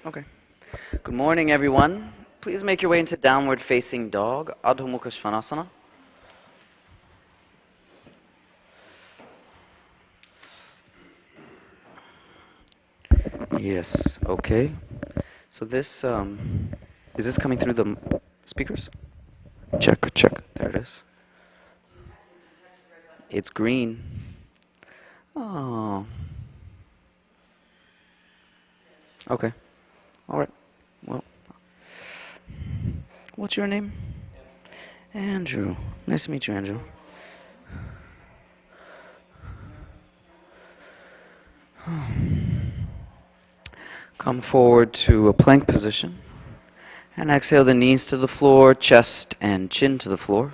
Okay. Good morning, everyone. Please make your way into downward facing dog, Adho Mukha Svanasana. Yes, okay. So this, is this coming through the speakers? Check, check. There it is. It's green. Oh. Okay. All right. Well, what's your name? Andrew. Nice to meet you, Andrew. Come forward to a plank position. And exhale the knees to the floor, chest and chin to the floor.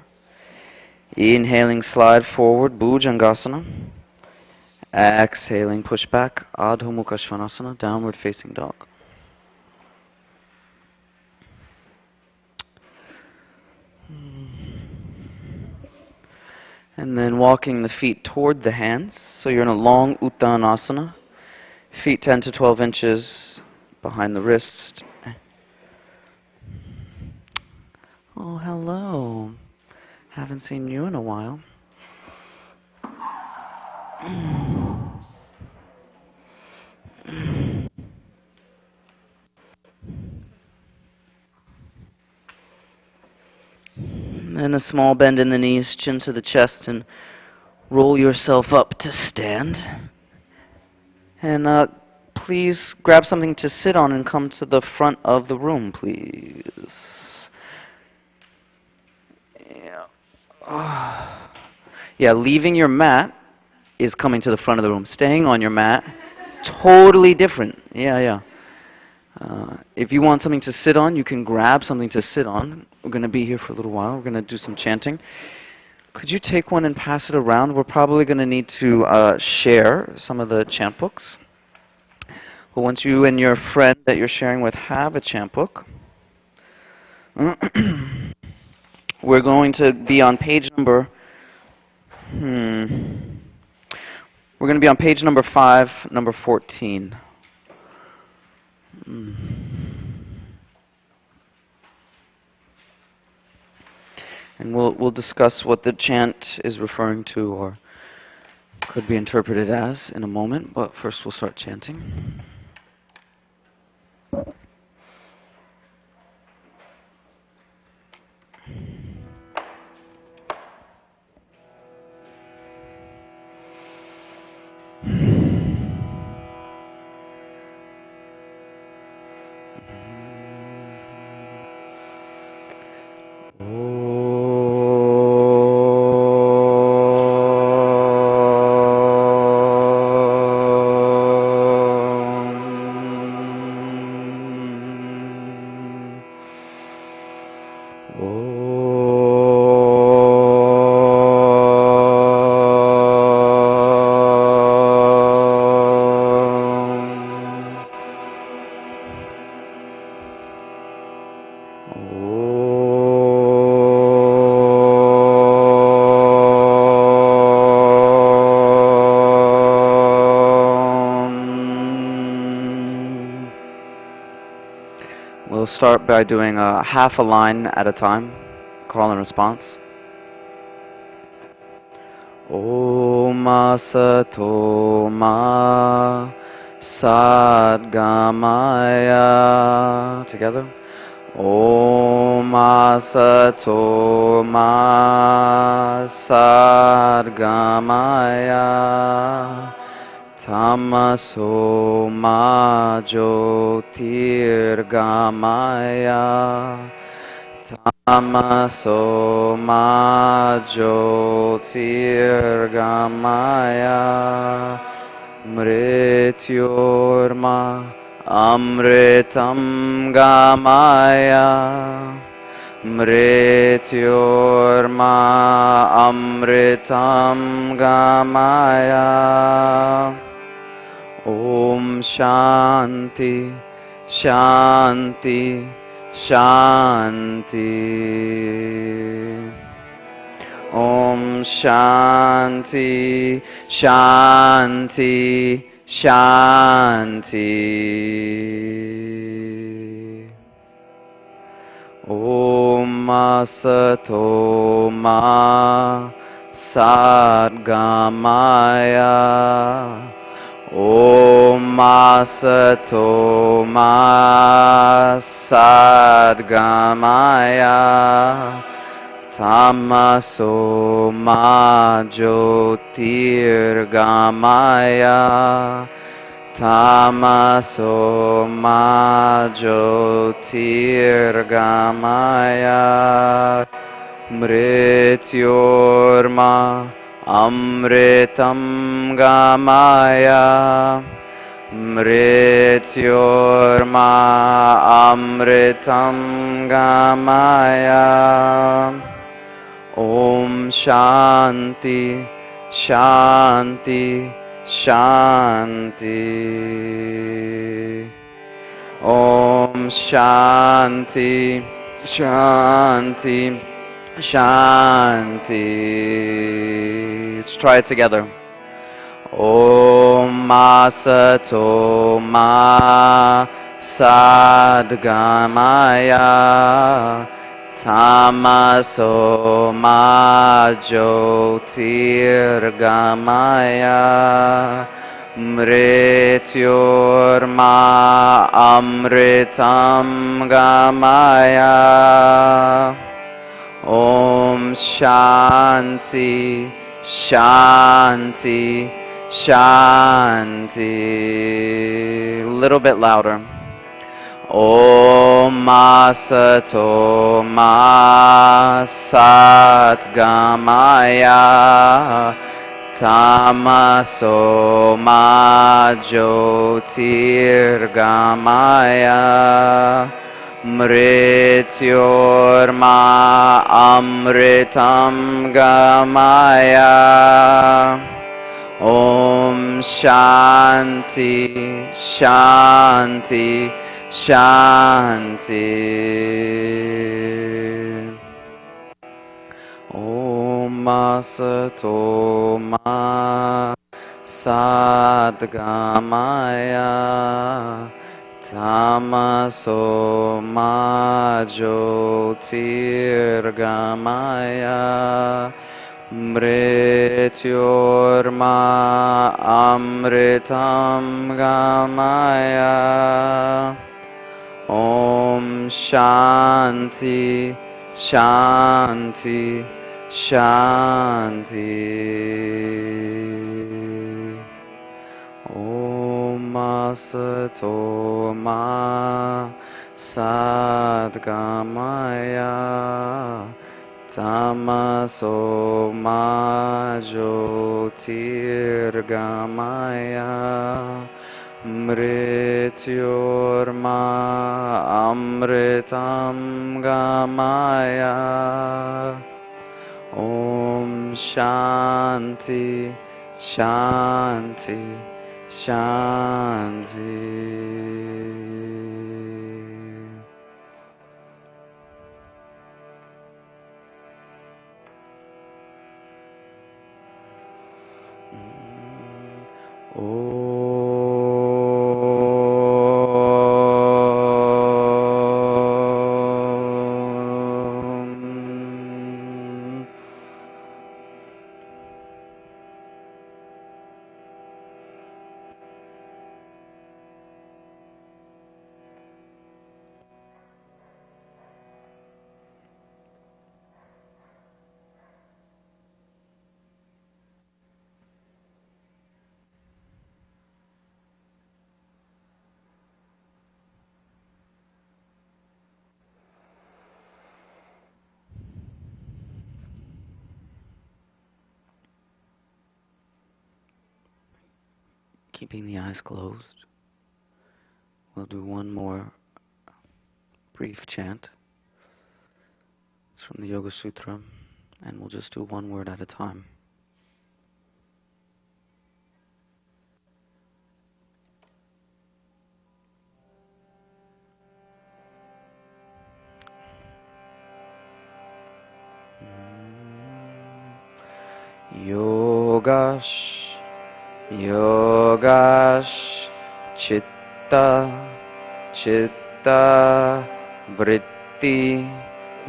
Inhaling, slide forward, Bhujangasana. Exhaling, push back, Adho Mukha Svanasana, downward facing dog. And then walking the feet toward the hands. So you're in a long Uttanasana. Feet 10 to 12 inches behind the wrist. Oh, hello. Haven't seen you in a while. And a small bend in the knees, chin to the chest, and roll yourself up to stand. And please grab something to sit on and come to the front of the room, please. Yeah. Yeah, leaving your mat is coming to the front of the room. Staying on your mat, totally different. Yeah. If you want something to sit on, you can grab something to sit on. We're going to be here for a little while. We're going to do some chanting. Could you take one and pass it around? We're probably going to need to share some of the chant books. But once you and your friend that you're sharing with have a chant book, we're going to be on page number... We're going to be on page number 5, number 14. And we'll discuss what the chant is referring to or could be interpreted as in a moment, but first we'll start chanting. We'll start by doing half a line at a time, call and response. Om Asato Ma Sadgamaya. Together. Om Asato Ma Sadgamaya. Tamaso ma jyotirgamaya. Tamaso ma jyotirgamaya. Mrityorma amritam gamaya. Mrityorma amritam gamaya. Om Shanti, Shanti, Shanti. Om Shanti, Shanti, Shanti. Om Asato Ma Sadgamaya. Om Asato Ma Sadgamaya. Tamaso Ma Jyotirgamaya. Tamaso Ma Jyotirgamaya. Mrityorma Amritam Gamaya. Mrityorma Amritam Gamaya. Om Shanti, Shanti, Shanti. Om Shanti, Shanti, Shanti. Let's try it together. Om Asato Ma Sadgamaya. Tamaso Ma Jyotirgamaya. Mrityorma Amritam Gamaya. Om Shanti, Shanti, Shanti. A little bit louder. Om Asato Ma Satgamaya. Tamaso Ma Jyotirgamaya. Mrityorma Amritam Gamaya. Om Shanti, Shanti, Shanti. Om Asato Ma Sadgamaya. Tamaso Ma Jyotirgamaya. Mrityorma Amritam Gamaya. Om Shanti, Shanti, Shanti. Om Asato Ma Sadgamaya. Tamaso Ma Jyotirgamaya. Mrityorma Amritam Gamaya. Om Shanti, Shanti, Shanti. Keeping the eyes closed, we'll do one more brief chant. It's from the Yoga Sutra, and we'll just do one word at a time. Yogash Yogash Chitta Chitta Vritti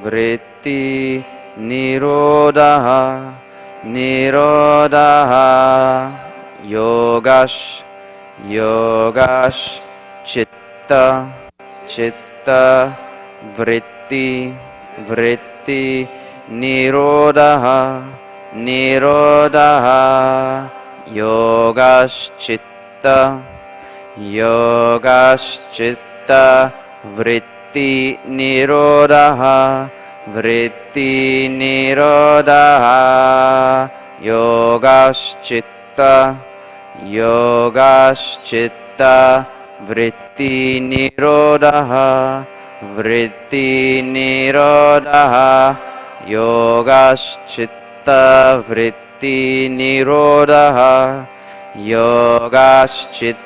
Vritti Nirodha Nirodha Yogash Yogash Chitta Chitta Vritti Vritti Nirodha Nirodha Yogaschitta Yogaschitta Vritti Nirodha Vritti Nirodha Yogaschitta Yogaschitta Vritti Nirodha Vritti Nirodha Yogaschitta Vritti Nirodha Yogaschitta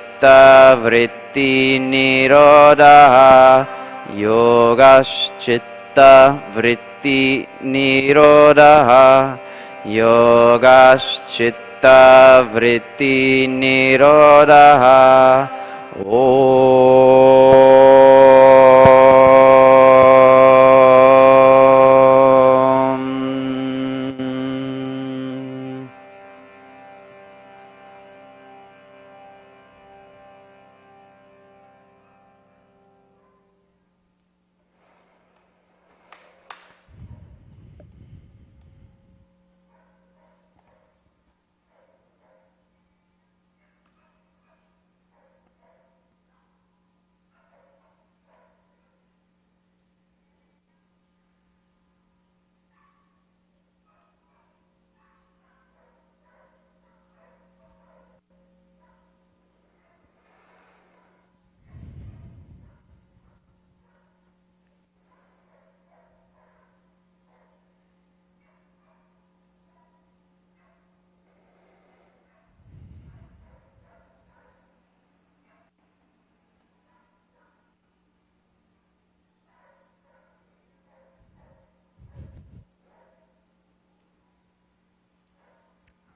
Vritti Nirodha Yogaschitta Vritti Nirodha Yogaschitta Vritti Nirodha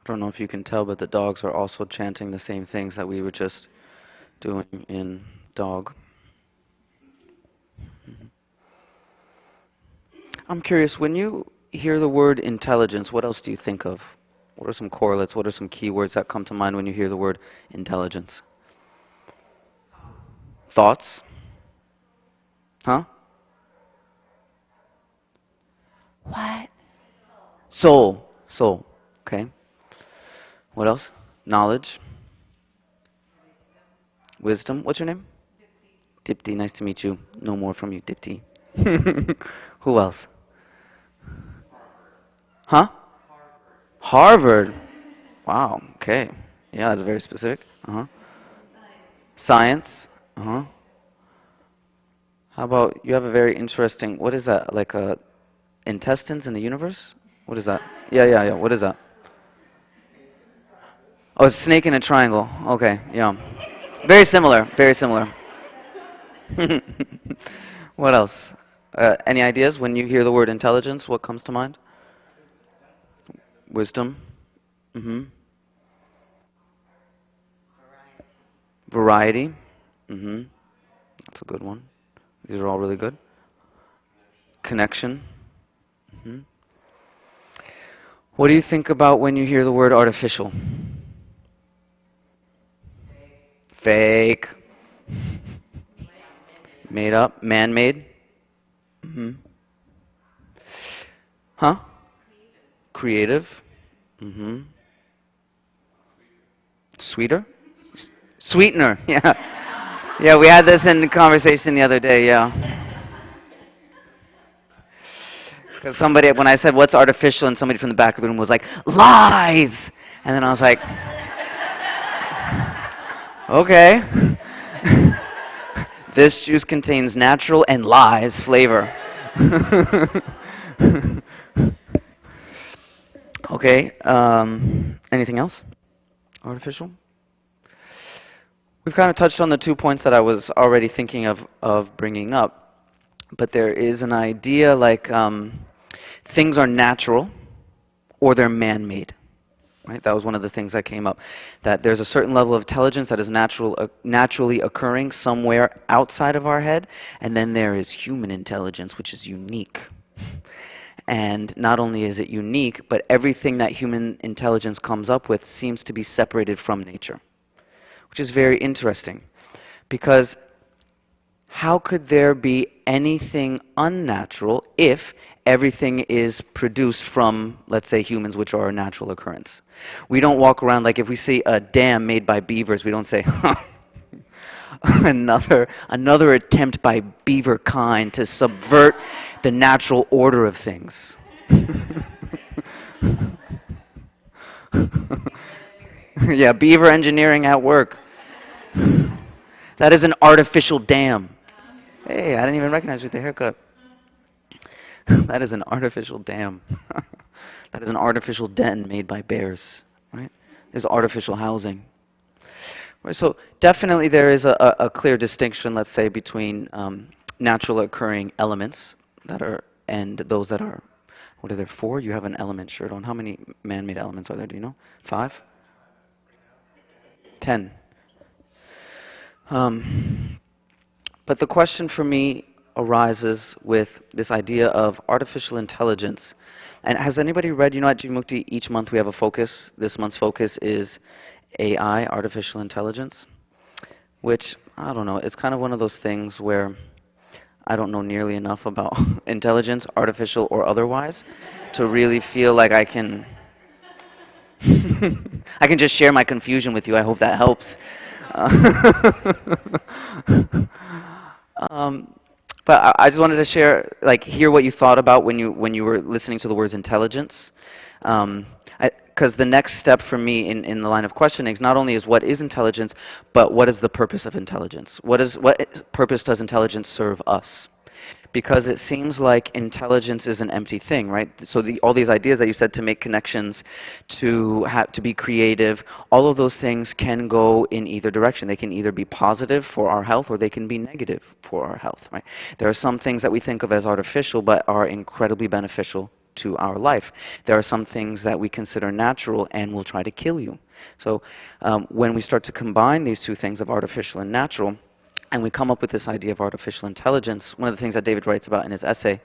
I don't know if you can tell, but the dogs are also chanting the same things that we were just doing in dog. I'm curious, when you hear the word intelligence, what else do you think of? What are some correlates? What are some keywords that come to mind when you hear the word intelligence? Thoughts? Huh? What? Soul. Soul. Okay. What else? Knowledge. Wisdom. What's your name? Dipti. Nice to meet you. No more from you, Dipti. Who else? Huh? Harvard. Wow. Okay. Yeah, that's very specific. Uh-huh. Science. Uh-huh. How about you have a very interesting, what is that? Like intestines in the universe? What is that? Yeah, yeah, yeah. What is that? Oh, it's a snake in a triangle. Okay, yeah. Very similar. Very similar. What else? Any ideas when you hear the word intelligence? What comes to mind? Wisdom. Mm-hmm. Variety. Mm-hmm. That's a good one. These are all really good. Connection. Mm-hmm. What do you think about when you hear the word artificial? Fake. Made up. Man-made. Mm-hmm. Huh? Creative. Mm-hmm. Sweeter? Sweetener. Yeah. Yeah, we had this in the conversation the other day, yeah. Because somebody, when I said, what's artificial, and somebody from the back of the room was like, lies! And then I was like, okay. This juice contains natural and lies flavor. Okay, anything else? Artificial? We've kind of touched on the 2 points that I was already thinking of bringing up. But there is an idea like things are natural or they're man-made. Right? That was one of the things that came up, that there's a certain level of intelligence that is naturally occurring somewhere outside of our head, and then there is human intelligence, which is unique. And not only is it unique, but everything that human intelligence comes up with seems to be separated from nature, which is very interesting. Because how could there be anything unnatural if everything is produced from, let's say, humans, which are a natural occurrence? We don't walk around like if we see a dam made by beavers, we don't say, huh, another attempt by beaver kind to subvert the natural order of things. Yeah, beaver engineering at work. That is an artificial dam. Hey, I didn't even recognize you with the haircut. That is an artificial dam. That is an artificial den made by bears, right? There's artificial housing. Right, so definitely there is a clear distinction, let's say, between natural occurring elements that are, and those that are, what are there, 4? You have an element shirt on. How many man-made elements are there, do you know? 5? 10. But the question for me arises with this idea of artificial intelligence. And has anybody read, you know, at Jivamukti, each month we have a focus. This month's focus is AI, artificial intelligence, which, I don't know, it's kind of one of those things where I don't know nearly enough about intelligence, artificial or otherwise, to really feel like I can I can just share my confusion with you. I hope that helps. But I just wanted to share, like, hear what you thought about when you were listening to the words intelligence. Because the next step for me in the line of questioning is not only is what is intelligence, but what is the purpose of intelligence? What purpose does intelligence serve us? Because it seems like intelligence is an empty thing, right? So all these ideas that you said, to make connections, to be creative, all of those things can go in either direction. They can either be positive for our health, or they can be negative for our health, right? There are some things that we think of as artificial but are incredibly beneficial to our life. There are some things that we consider natural and will try to kill you. So when we start to combine these two things of artificial and natural, and we come up with this idea of artificial intelligence, one of the things that David writes about in his essay,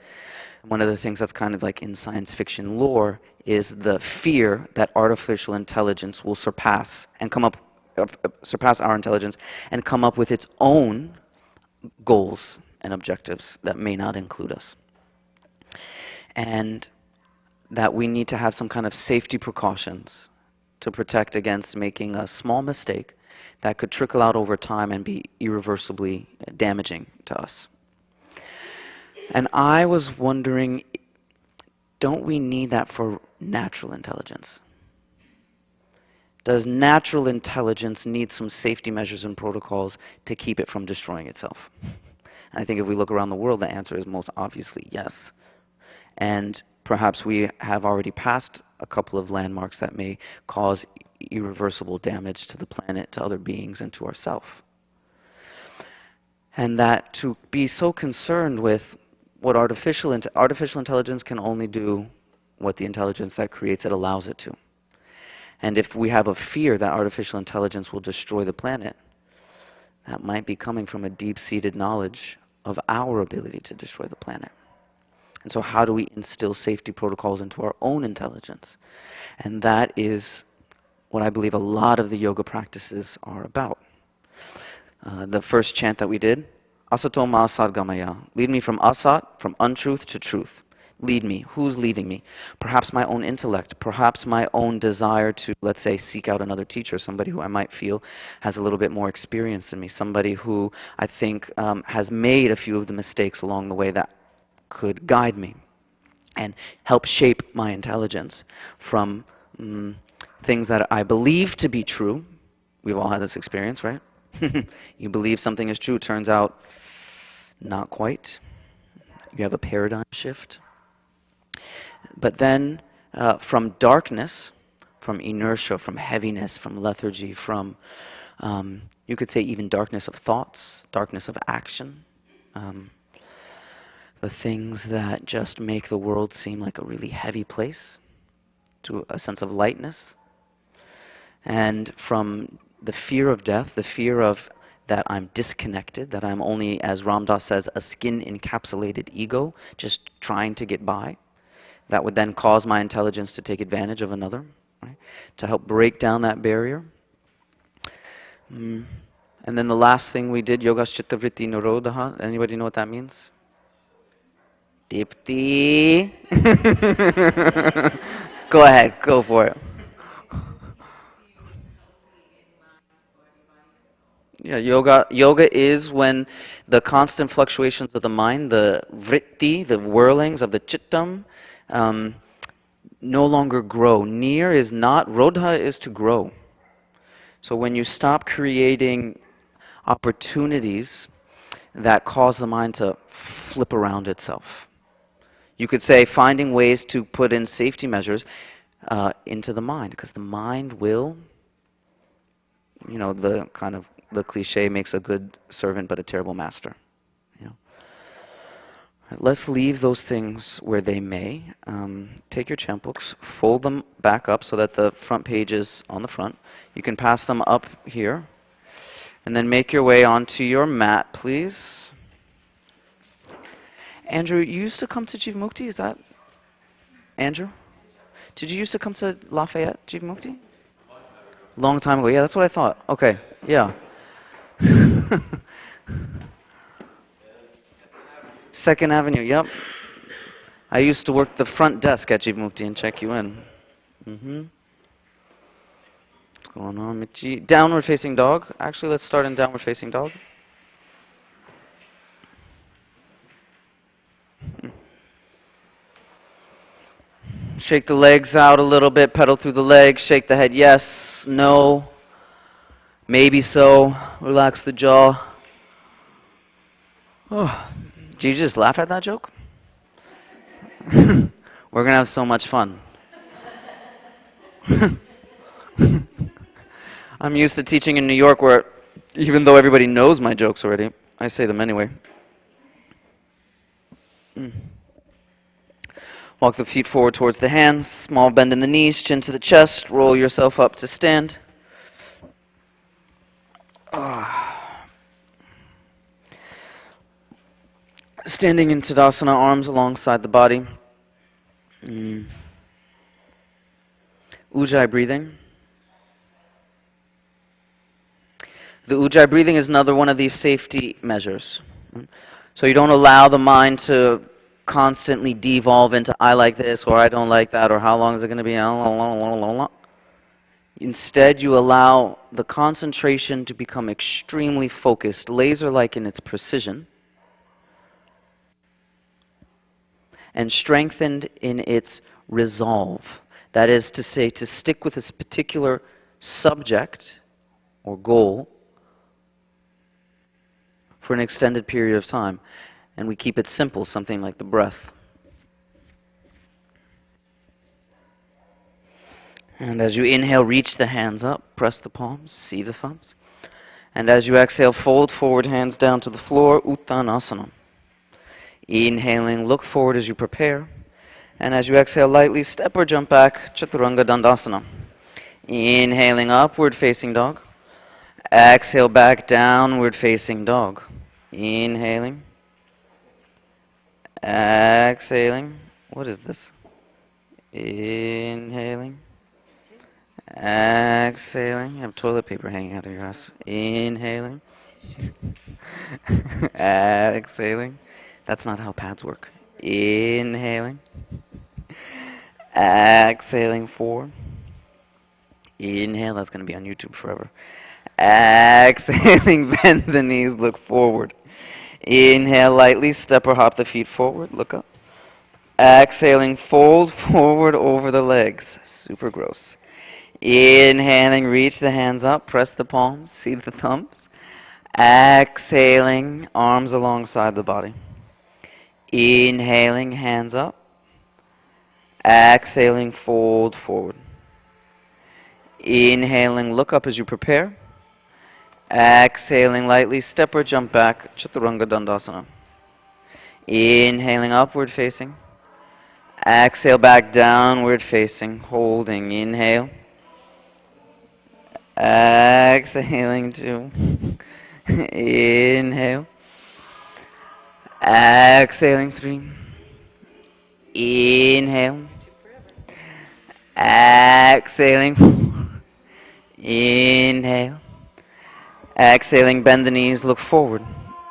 one of the things that's kind of like in science fiction lore, is the fear that artificial intelligence will surpass our intelligence and come up with its own goals and objectives that may not include us. And that we need to have some kind of safety precautions to protect against making a small mistake that could trickle out over time and be irreversibly damaging to us. And I was wondering, don't we need that for natural intelligence? Does natural intelligence need some safety measures and protocols to keep it from destroying itself? And I think if we look around the world, the answer is most obviously yes. And perhaps we have already passed a couple of landmarks that may cause irreversible damage to the planet, to other beings, and to ourselves. And that to be so concerned with what artificial intelligence can only do what the intelligence that creates it allows it to. And if we have a fear that artificial intelligence will destroy the planet, that might be coming from a deep-seated knowledge of our ability to destroy the planet. And so how do we instill safety protocols into our own intelligence? And that is what I believe a lot of the yoga practices are about. The first chant that we did, Asato ma sadgamaya. Lead me from asat, from untruth to truth. Lead me. Who's leading me? Perhaps my own intellect, perhaps my own desire to, let's say, seek out another teacher, somebody who I might feel has a little bit more experience than me, somebody who I think has made a few of the mistakes along the way that could guide me and help shape my intelligence from things that I believe to be true. We've all had this experience, right? You believe something is true, turns out not quite. You have a paradigm shift. But then from darkness, from inertia, from heaviness, from lethargy, from, you could say, even darkness of thoughts, darkness of action, the things that just make the world seem like a really heavy place, to a sense of lightness, And from the fear of death, the fear of that I'm disconnected, that I'm only, as Ram Dass says, a skin-encapsulated ego, just trying to get by, that would then cause my intelligence to take advantage of another, right? To help break down that barrier. And then the last thing we did, Yoga Chitta Vritti Nirodha. Anybody know what that means? Dipti. Go ahead, go for it. Yeah, yoga is when the constant fluctuations of the mind, the vritti, the whirlings of the chittam, um, no longer grow. Near is not, rodha is to grow. So when you stop creating opportunities that cause the mind to flip around itself. You could say finding ways to put in safety measures into the mind, because the mind will, the kind of the cliche makes a good servant but a terrible master. Let's leave those things where they may. Take your chant books, fold them back up so that the front page is on the front. You can pass them up here. And then make your way onto your mat, please. Andrew, you used to come to Jivamukti, is that? Andrew? Did you used to come to Lafayette, Jivamukti? Long time ago, yeah, that's what I thought. Okay, yeah. Second Avenue, yep. I used to work the front desk at Jivamukti and check you in. What's going on, Michi? Downward facing dog. Actually, let's start in downward facing dog. Shake the legs out a little bit, pedal through the legs, shake the head yes, no, maybe so, relax the jaw. Oh. Did you just laugh at that joke? We're going to have so much fun. I'm used to teaching in New York where, even though everybody knows my jokes already, I say them anyway. Walk the feet forward towards the hands, small bend in the knees, chin to the chest, roll yourself up to stand. Standing in Tadasana, arms alongside the body. Ujjayi breathing. The Ujjayi breathing is another one of these safety measures. So you don't allow the mind to constantly devolve into I like this or I don't like that or how long is it going to be? Instead, you allow the concentration to become extremely focused, laser-like in its precision, and strengthened in its resolve. That is to say, to stick with this particular subject or goal for an extended period of time. And we keep it simple, something like the breath. And as you inhale, reach the hands up, press the palms, see the thumbs. And as you exhale, fold forward, hands down to the floor, Uttanasana. Inhaling, look forward as you prepare. And as you exhale, lightly step or jump back, Chaturanga Dandasana. Inhaling, upward facing dog. Exhale, back, downward facing dog. Inhaling. Exhaling. What is this? Inhaling. Exhaling. You have toilet paper hanging out of your ass. Inhaling. Exhaling. That's not how pads work. Inhaling. Exhaling, 4. Inhale, that's going to be on YouTube forever. Exhaling, bend the knees, look forward. Inhale, lightly step or hop the feet forward, look up. Exhaling, fold forward over the legs. Super gross. Inhaling, reach the hands up, press the palms, see the thumbs. Exhaling, arms alongside the body. Inhaling, hands up. Exhaling, fold forward. Inhaling, look up as you prepare. Exhaling, lightly step or jump back, Chaturanga Dandasana. Inhaling, upward facing. Exhale, back, downward facing, holding. Inhale. Exhaling 2. Inhale. Exhaling 3. Inhale. Exhaling 4. Inhale. Exhaling, bend the knees, look forward.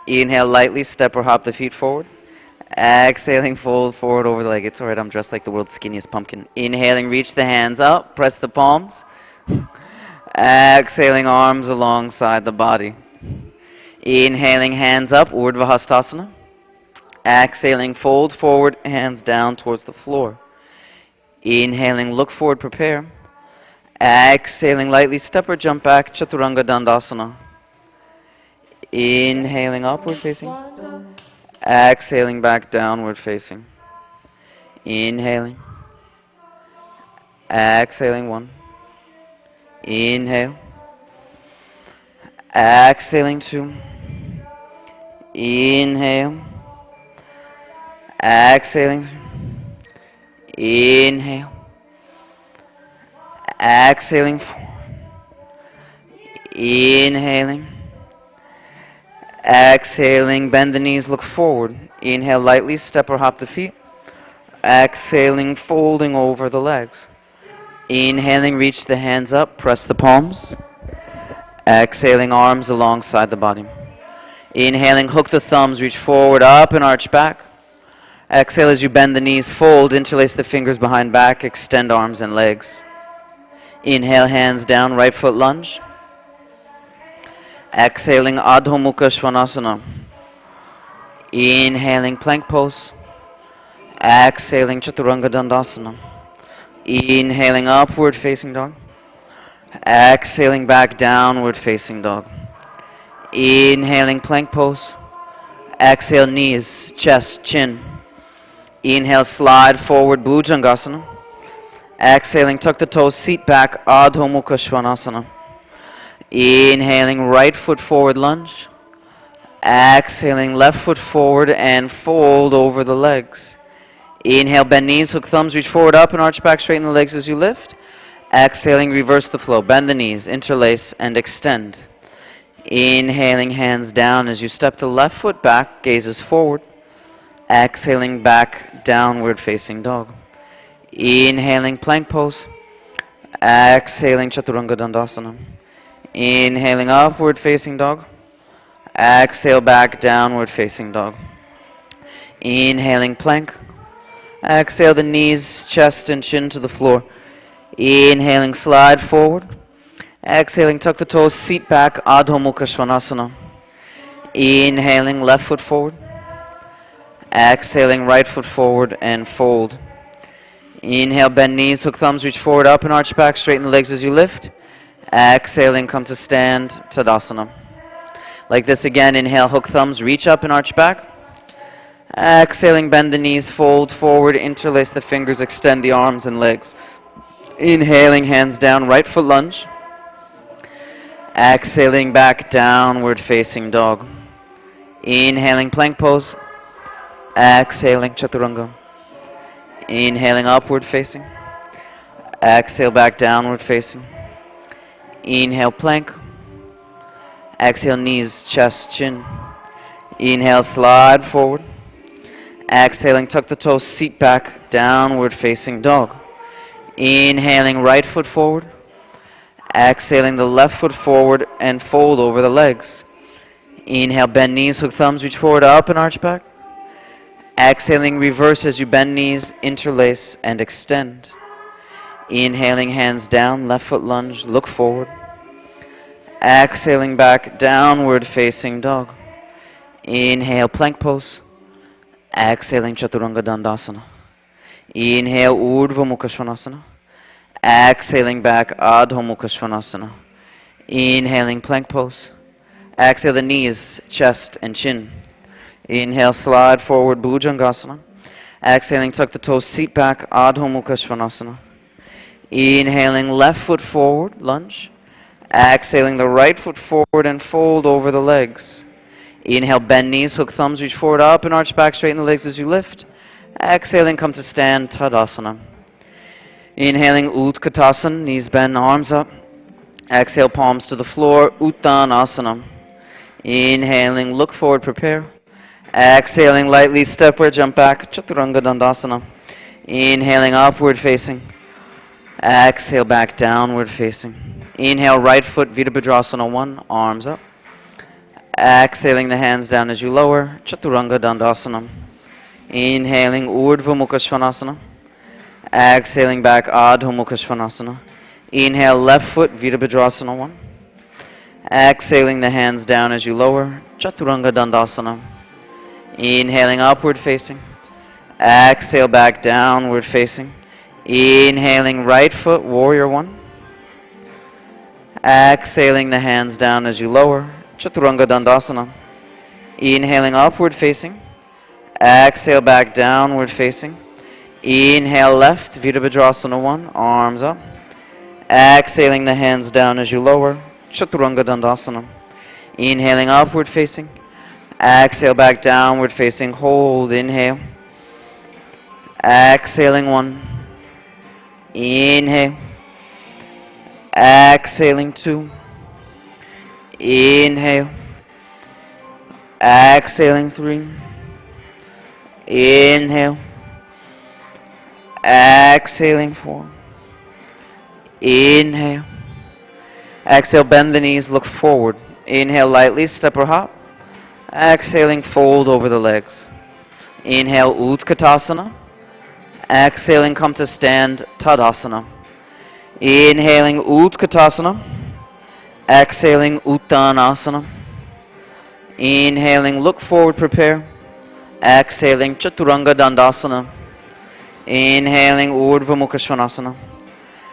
Inhale, lightly step or hop the feet forward. Exhaling, fold forward over the leg. It's alright, I'm dressed like the world's skinniest pumpkin. Inhaling, reach the hands up, press the palms. Exhaling, arms alongside the body. Inhaling, hands up, Urdhva Hastasana. Exhaling, fold forward, hands down towards the floor. Inhaling, look forward, prepare. Exhaling, lightly step or jump back, Chaturanga Dandasana. Inhaling, upward facing. Exhaling, back, downward facing. Inhaling. Exhaling, 1. Inhale. Exhaling, 2. Inhale. Exhaling. Inhale. Exhaling, 4. Inhaling. Exhaling, bend the knees, look forward. Inhale, lightly step or hop the feet. Exhaling, folding over the legs. Inhaling, reach the hands up, press the palms. Exhaling, arms alongside the body. Inhaling, hook the thumbs, reach forward, up and arch back. Exhale as you bend the knees, fold, interlace the fingers behind back, extend arms and legs. Inhale, hands down, right foot lunge. Exhaling, Adho Mukha Svanasana. Inhaling, plank pose. Exhaling, Chaturanga Dandasana. Inhaling, upward facing dog. Exhaling, back, downward facing dog. Inhaling, plank pose. Exhale, knees, chest, chin. Inhale, slide forward, Bhujangasana. Exhaling, tuck the toes, seat back, Adho Mukha Svanasana. Inhaling, right foot forward lunge. Exhaling, left foot forward and fold over the legs. Inhale, bend knees, hook thumbs, reach forward, up and arch back, straighten the legs as you lift. Exhaling, reverse the flow, bend the knees, interlace and extend. Inhaling, hands down as you step the left foot back, gazes forward. Exhaling, back, downward facing dog. Inhaling, plank pose. Exhaling, Chaturanga Dandasana. Inhaling, upward facing dog. Exhale, back, downward facing dog. Inhaling, plank. Exhale, the knees, chest and chin to the floor. Inhaling, slide forward. Exhaling, tuck the toes, seat back, Adho Mukha Svanasana. Inhaling, left foot forward. Exhaling, right foot forward and fold. Inhale, bend knees, hook thumbs, reach forward, up and arch back, straighten the legs as you lift. Exhaling, come to stand, Tadasana. Like this again, inhale, hook thumbs, reach up and arch back. Exhaling, bend the knees, fold forward, interlace the fingers, extend the arms and legs. Inhaling, hands down, right foot lunge. Exhaling, back, downward facing dog. Inhaling, plank pose. Exhaling, Chaturanga. Inhaling, upward facing. Exhale, back, downward facing. Inhale, plank. Exhale, knees, chest, chin. Inhale, slide forward. Exhaling, tuck the toes, seat back, downward facing dog. Inhaling, right foot forward. Exhaling, the left foot forward and fold over the legs. Inhale, bend knees, hook thumbs, reach forward, up and arch back. Exhaling, reverse as you bend knees, interlace and extend. Inhaling, hands down, left foot lunge, look forward. Exhaling, back, downward facing dog. Inhale, plank pose. Exhaling, Chaturanga Dandasana. Inhale, Urdhva Mukha Svanasana. Exhaling, back, Adho Mukha Svanasana. Inhaling, plank pose. Exhale, the knees, chest and chin. Inhale, slide forward, Bhujangasana. Exhaling, tuck the toes, seat back, Adho Mukha Svanasana. Inhaling, left foot forward, lunge. Exhaling, the right foot forward and fold over the legs. Inhale, bend knees, hook thumbs, reach forward, up and arch back, straighten the legs as you lift. Exhaling, come to stand, Tadasana. Inhaling, Utkatasana, knees bend, arms up. Exhale, palms to the floor, Uttanasana. Inhaling, look forward, prepare. Exhaling, lightly stepward, jump back, Chaturanga Dandasana. Inhaling, upward facing. Exhale, back, downward facing. Inhale, right foot, Virabhadrasana 1, arms up. Exhaling, the hands down as you lower, Chaturanga Dandasana. Inhaling, Urdhva Mukha Svanasana. Exhaling back, Adho Mukha Svanasana. Inhale, left foot, Virabhadrasana 1. Exhaling, the hands down as you lower, Chaturanga Dandasana. Inhaling, upward facing. Exhale, back, downward facing. Inhaling, right foot, Warrior 1. Exhaling, the hands down as you lower, Chaturanga Dandasana. Inhaling, upward facing. Exhale, back, downward facing. Inhale, left, Virabhadrasana 1, arms up. Exhaling, the hands down as you lower, Chaturanga Dandasana. Inhaling, upward facing. Exhale, back, downward facing. Hold, inhale. Exhaling 1. Inhale. Exhaling 2. Inhale. Exhaling 3. Inhale. Exhaling 4. Inhale. Exhale, bend the knees, look forward. Inhale, lightly, step or hop. Exhaling, fold over the legs. Inhale, Utkatasana. Exhaling, come to stand, Tadasana. Inhaling, Utkatasana. Exhaling, Uttanasana. Inhaling, look forward, prepare. Exhaling, Chaturanga Dandasana. Inhaling, Urdhva Mukha Svanasana.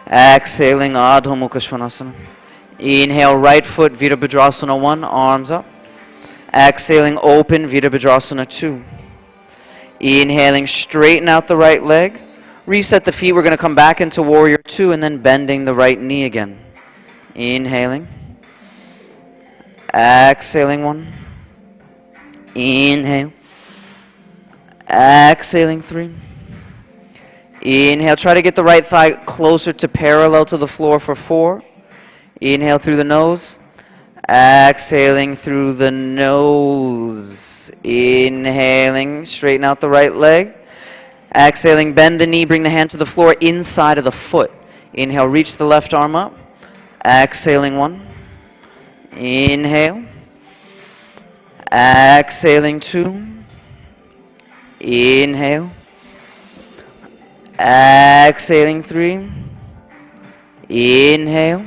Exhaling, Adho Mukha Svanasana. Inhale, right foot, Virabhadrasana 1, arms up. Exhaling, open, Virabhadrasana 2. Inhaling, straighten out the right leg. Reset the feet. We're going to come back into Warrior 2 and then bending the right knee again. Inhaling. Exhaling 1. Inhale. Exhaling 3. Inhale. Try to get the right thigh closer to parallel to the floor for 4. Inhale through the nose. Exhaling through the nose. Inhaling. Straighten out the right leg. Exhaling. Bend the knee. Bring the hand to the floor inside of the foot. Inhale. Reach the left arm up. Exhaling 1. Inhale. Exhaling 2. Inhale. Exhaling 3. Inhale.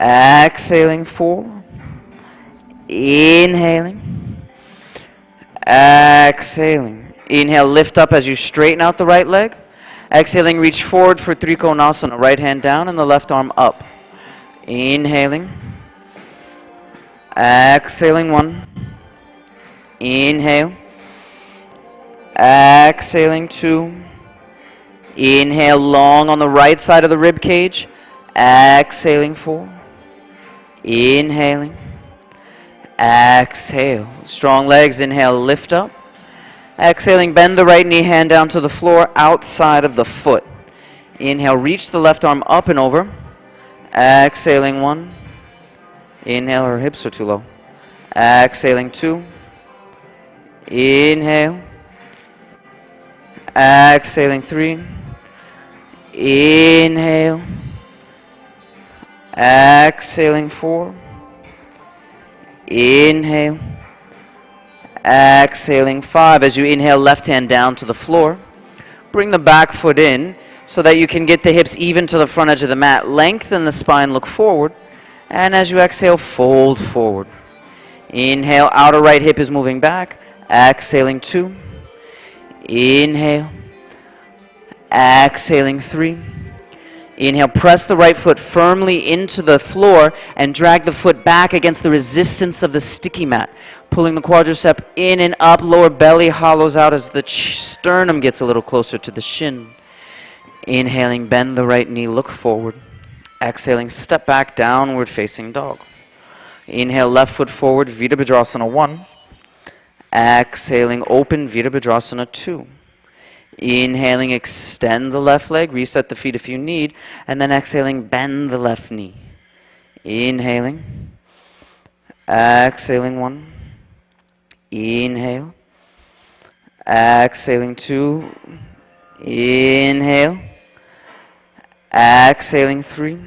Exhaling 4. Inhaling. Exhaling. Inhale, lift up as you straighten out the right leg. Exhaling, reach forward for Trikonasana. Right hand down and the left arm up. Inhaling. Exhaling 1. Inhale. Exhaling 2. Inhale long on the right side of the rib cage. Exhaling 4. Inhaling. Exhale. Strong legs. Inhale, lift up. Exhaling, bend the right knee, hand down to the floor outside of the foot. Inhale, reach the left arm up and over. Exhaling 1. Inhale, her hips are too low. Exhaling 2. Inhale. Exhaling 3. Inhale. Exhaling 4. Inhale. Exhaling 5. As you inhale, left hand down to the floor. Bring the back foot in so that you can get the hips even to the front edge of the mat. Lengthen the spine, look forward. And as you exhale, fold forward. Inhale, outer right hip is moving back. Exhaling 2. Inhale. Exhaling 3. Inhale, press the right foot firmly into the floor and drag the foot back against the resistance of the sticky mat. Pulling the quadricep in and up, lower belly hollows out as the sternum gets a little closer to the shin. Inhaling, bend the right knee, look forward. Exhaling, step back, downward facing dog. Inhale, left foot forward, Virabhadrasana 1. Exhaling, open, Virabhadrasana 2. Inhaling, extend the left leg, reset the feet if you need, and then exhaling, bend the left knee. Inhaling, exhaling 1, inhale, exhaling 2, inhale, exhaling 3,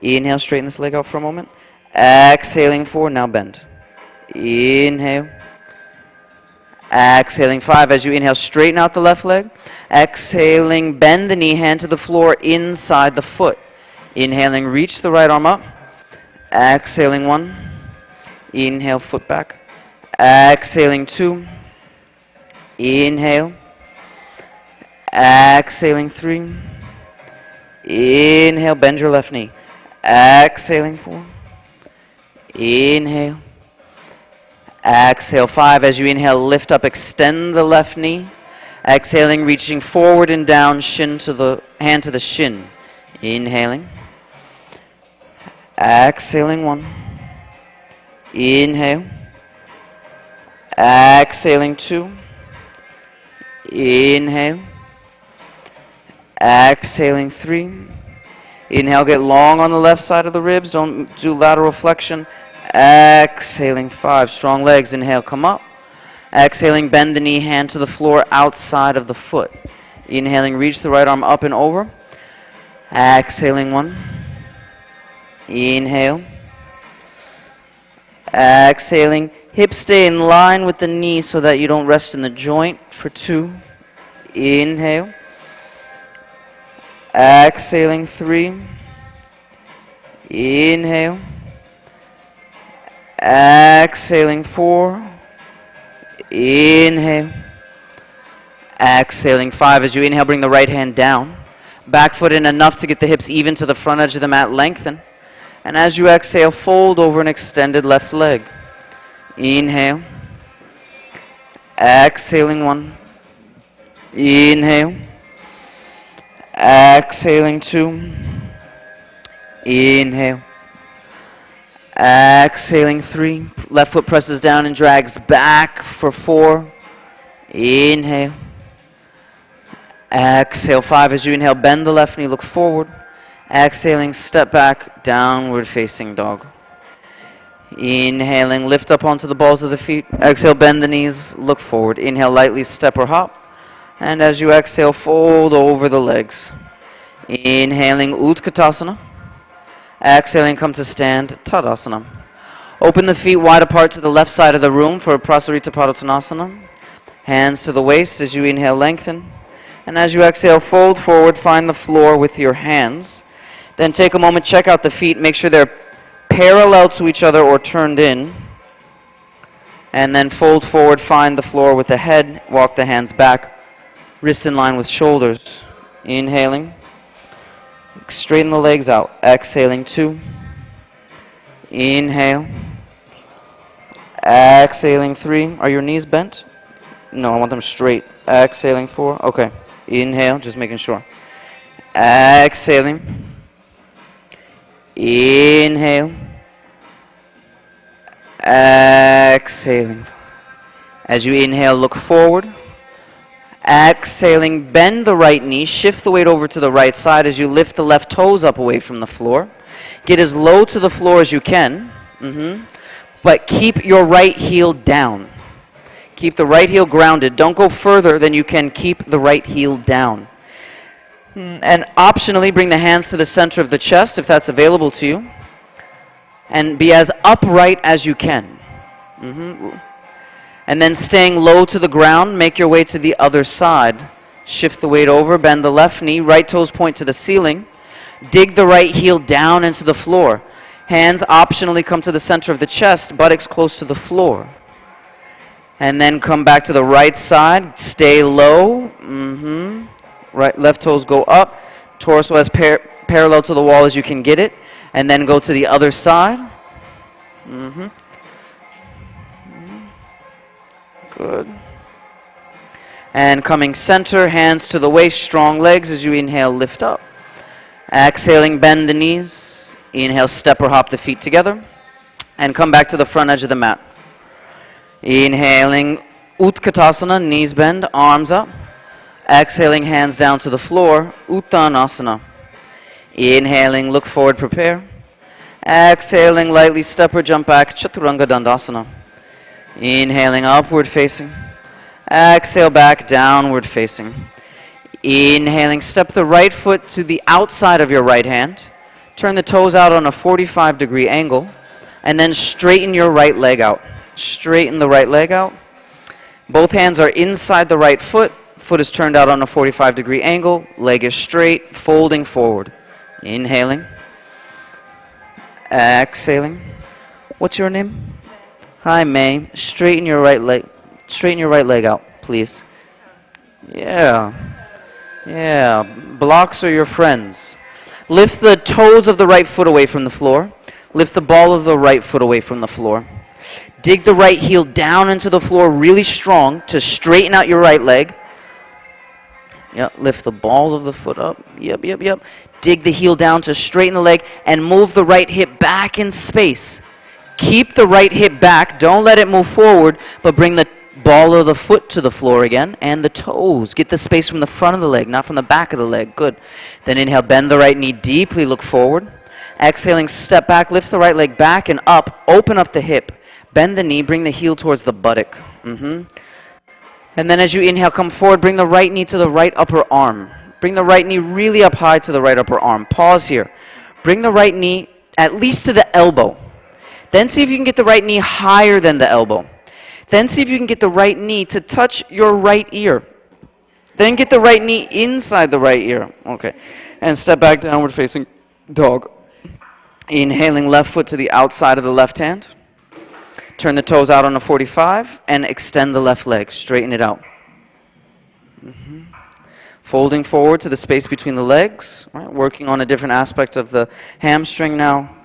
inhale, straighten this leg out for a moment, exhaling 4, now bend, inhale, exhaling 5. As you inhale, straighten out the left leg. Exhaling, bend the knee, hand to the floor inside the foot. Inhaling, reach the right arm up. Exhaling 1. Inhale, foot back. Exhaling 2. Inhale. Exhaling 3. Inhale, bend your left knee. Exhaling 4. Inhale. Exhale 5. As you inhale, lift up, extend the left knee. Exhaling, reaching forward and down, shin to the hand to the shin. Inhaling. Exhaling 1. Inhale. Exhaling 2. Inhale. Exhaling 3. Inhale, get long on the left side of the ribs. Don't do lateral flexion. Exhaling 5. Strong legs. Inhale, come up. Exhaling, bend the knee, hand to the floor outside of the foot. Inhaling, reach the right arm up and over. Exhaling 1. Inhale. Exhaling. Hips stay in line with the knee so that you don't rest in the joint for 2. Inhale. Exhaling 3. Inhale. Exhaling 4. Inhale. Exhaling 5. As you inhale, bring the right hand down. Back foot in enough to get the hips even to the front edge of the mat. Lengthen. And as you exhale, fold over an extended left leg. Inhale. Exhaling 1. Inhale. Exhaling 2. Inhale. Exhaling 3. Left foot presses down and drags back for 4. Inhale. Exhale 5. As you inhale, bend the left knee, look forward. Exhaling, step back, downward facing dog. Inhaling, lift up onto the balls of the feet. Exhale, bend the knees, look forward. Inhale, lightly step or hop. And as you exhale, fold over the legs. Inhaling, Utkatasana. Exhaling, come to stand, Tadasana. Open the feet wide apart to the left side of the room for Prasarita Padottanasana. Hands to the waist as you inhale, lengthen. And as you exhale, fold forward, find the floor with your hands. Then take a moment, check out the feet, make sure they're parallel to each other or turned in. And then fold forward, find the floor with the head, walk the hands back, wrists in line with shoulders. Inhaling. Straighten the legs out. Exhaling 2. Inhale. Exhaling 3. Are your knees bent? No, I want them straight. Exhaling 4. Okay. Inhale, just making sure. Exhaling. Inhale. Exhaling. As you inhale, look forward. Exhaling, bend the right knee, shift the weight over to the right side as you lift the left toes up away from the floor. Get as low to the floor as you can, but keep your right heel down. Keep the right heel grounded. Don't go further than you can keep the right heel down. And optionally, bring the hands to the center of the chest if that's available to you. And be as upright as you can. And then staying low to the ground, make your way to the other side. Shift the weight over, bend the left knee, right toes point to the ceiling. Dig the right heel down into the floor. Hands optionally come to the center of the chest, buttocks close to the floor. And then come back to the right side, stay low. Right, left toes go up, torso as parallel to the wall as you can get it. And then go to the other side. Good. And coming center, hands to the waist, strong legs as you inhale, lift up. Exhaling, bend the knees. Inhale, step or hop the feet together. And come back to the front edge of the mat. Inhaling, Utkatasana, knees bend, arms up. Exhaling, hands down to the floor, Uttanasana. Inhaling, look forward, prepare. Exhaling, lightly step or jump back, Chaturanga Dandasana. Inhaling, upward facing. Exhale, back, downward facing. Inhaling, step the right foot to the outside of your right hand. Turn the toes out on a 45-degree angle. And then straighten your right leg out. Straighten the right leg out. Both hands are inside the right foot. Foot is turned out on a 45-degree angle. Leg is straight, folding forward. Inhaling. Exhaling. What's your name? Hi, May. Straighten your right leg. Straighten your right leg out, please. Yeah. Yeah. Blocks are your friends. Lift the toes of the right foot away from the floor. Lift the ball of the right foot away from the floor. Dig the right heel down into the floor really strong to straighten out your right leg. Yep, lift the ball of the foot up. Yep. Dig the heel down to straighten the leg and move the right hip back in space. Keep the right hip back. Don't let it move forward, but bring the ball of the foot to the floor again and the toes. Get the space from the front of the leg, not from the back of the leg. Good. Then inhale, bend the right knee deeply, look forward. Exhaling, step back, lift the right leg back and up. Open up the hip. Bend the knee, bring the heel towards the buttock. And then as you inhale, come forward, bring the right knee to the right upper arm. Bring the right knee really up high to the right upper arm. Pause here. Bring the right knee at least to the elbow. Then see if you can get the right knee higher than the elbow. Then see if you can get the right knee to touch your right ear. Then get the right knee inside the right ear. Okay. And step back, downward facing dog. Inhaling, left foot to the outside of the left hand. Turn the toes out on a 45 and extend the left leg. Straighten it out. Folding forward to the space between the legs. Right? Working on a different aspect of the hamstring now.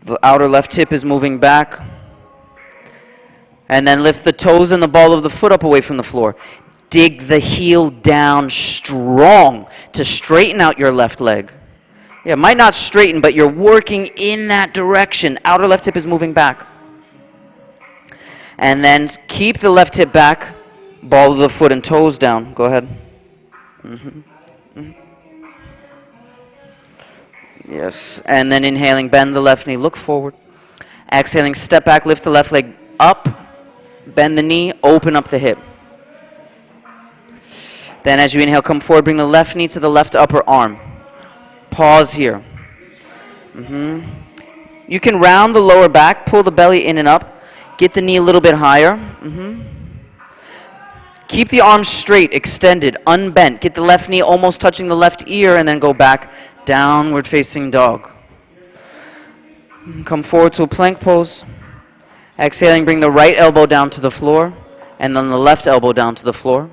The outer left hip is moving back. And then lift the toes and the ball of the foot up away from the floor. Dig the heel down strong to straighten out your left leg. Yeah, it might not straighten, but you're working in that direction. Outer left hip is moving back. And then keep the left hip back, ball of the foot and toes down. Go ahead. Yes. And then inhaling, bend the left knee, look forward. Exhaling, step back, lift the left leg up, bend the knee, open up the hip. Then as you inhale, come forward, bring the left knee to the left upper arm. Pause here. You can round the lower back, pull the belly in and up. Get the knee a little bit higher. Keep the arms straight, extended, unbent. Get the left knee almost touching the left ear and then go back, downward facing dog. Come forward to a plank pose. Exhaling, bring the right elbow down to the floor and then the left elbow down to the floor.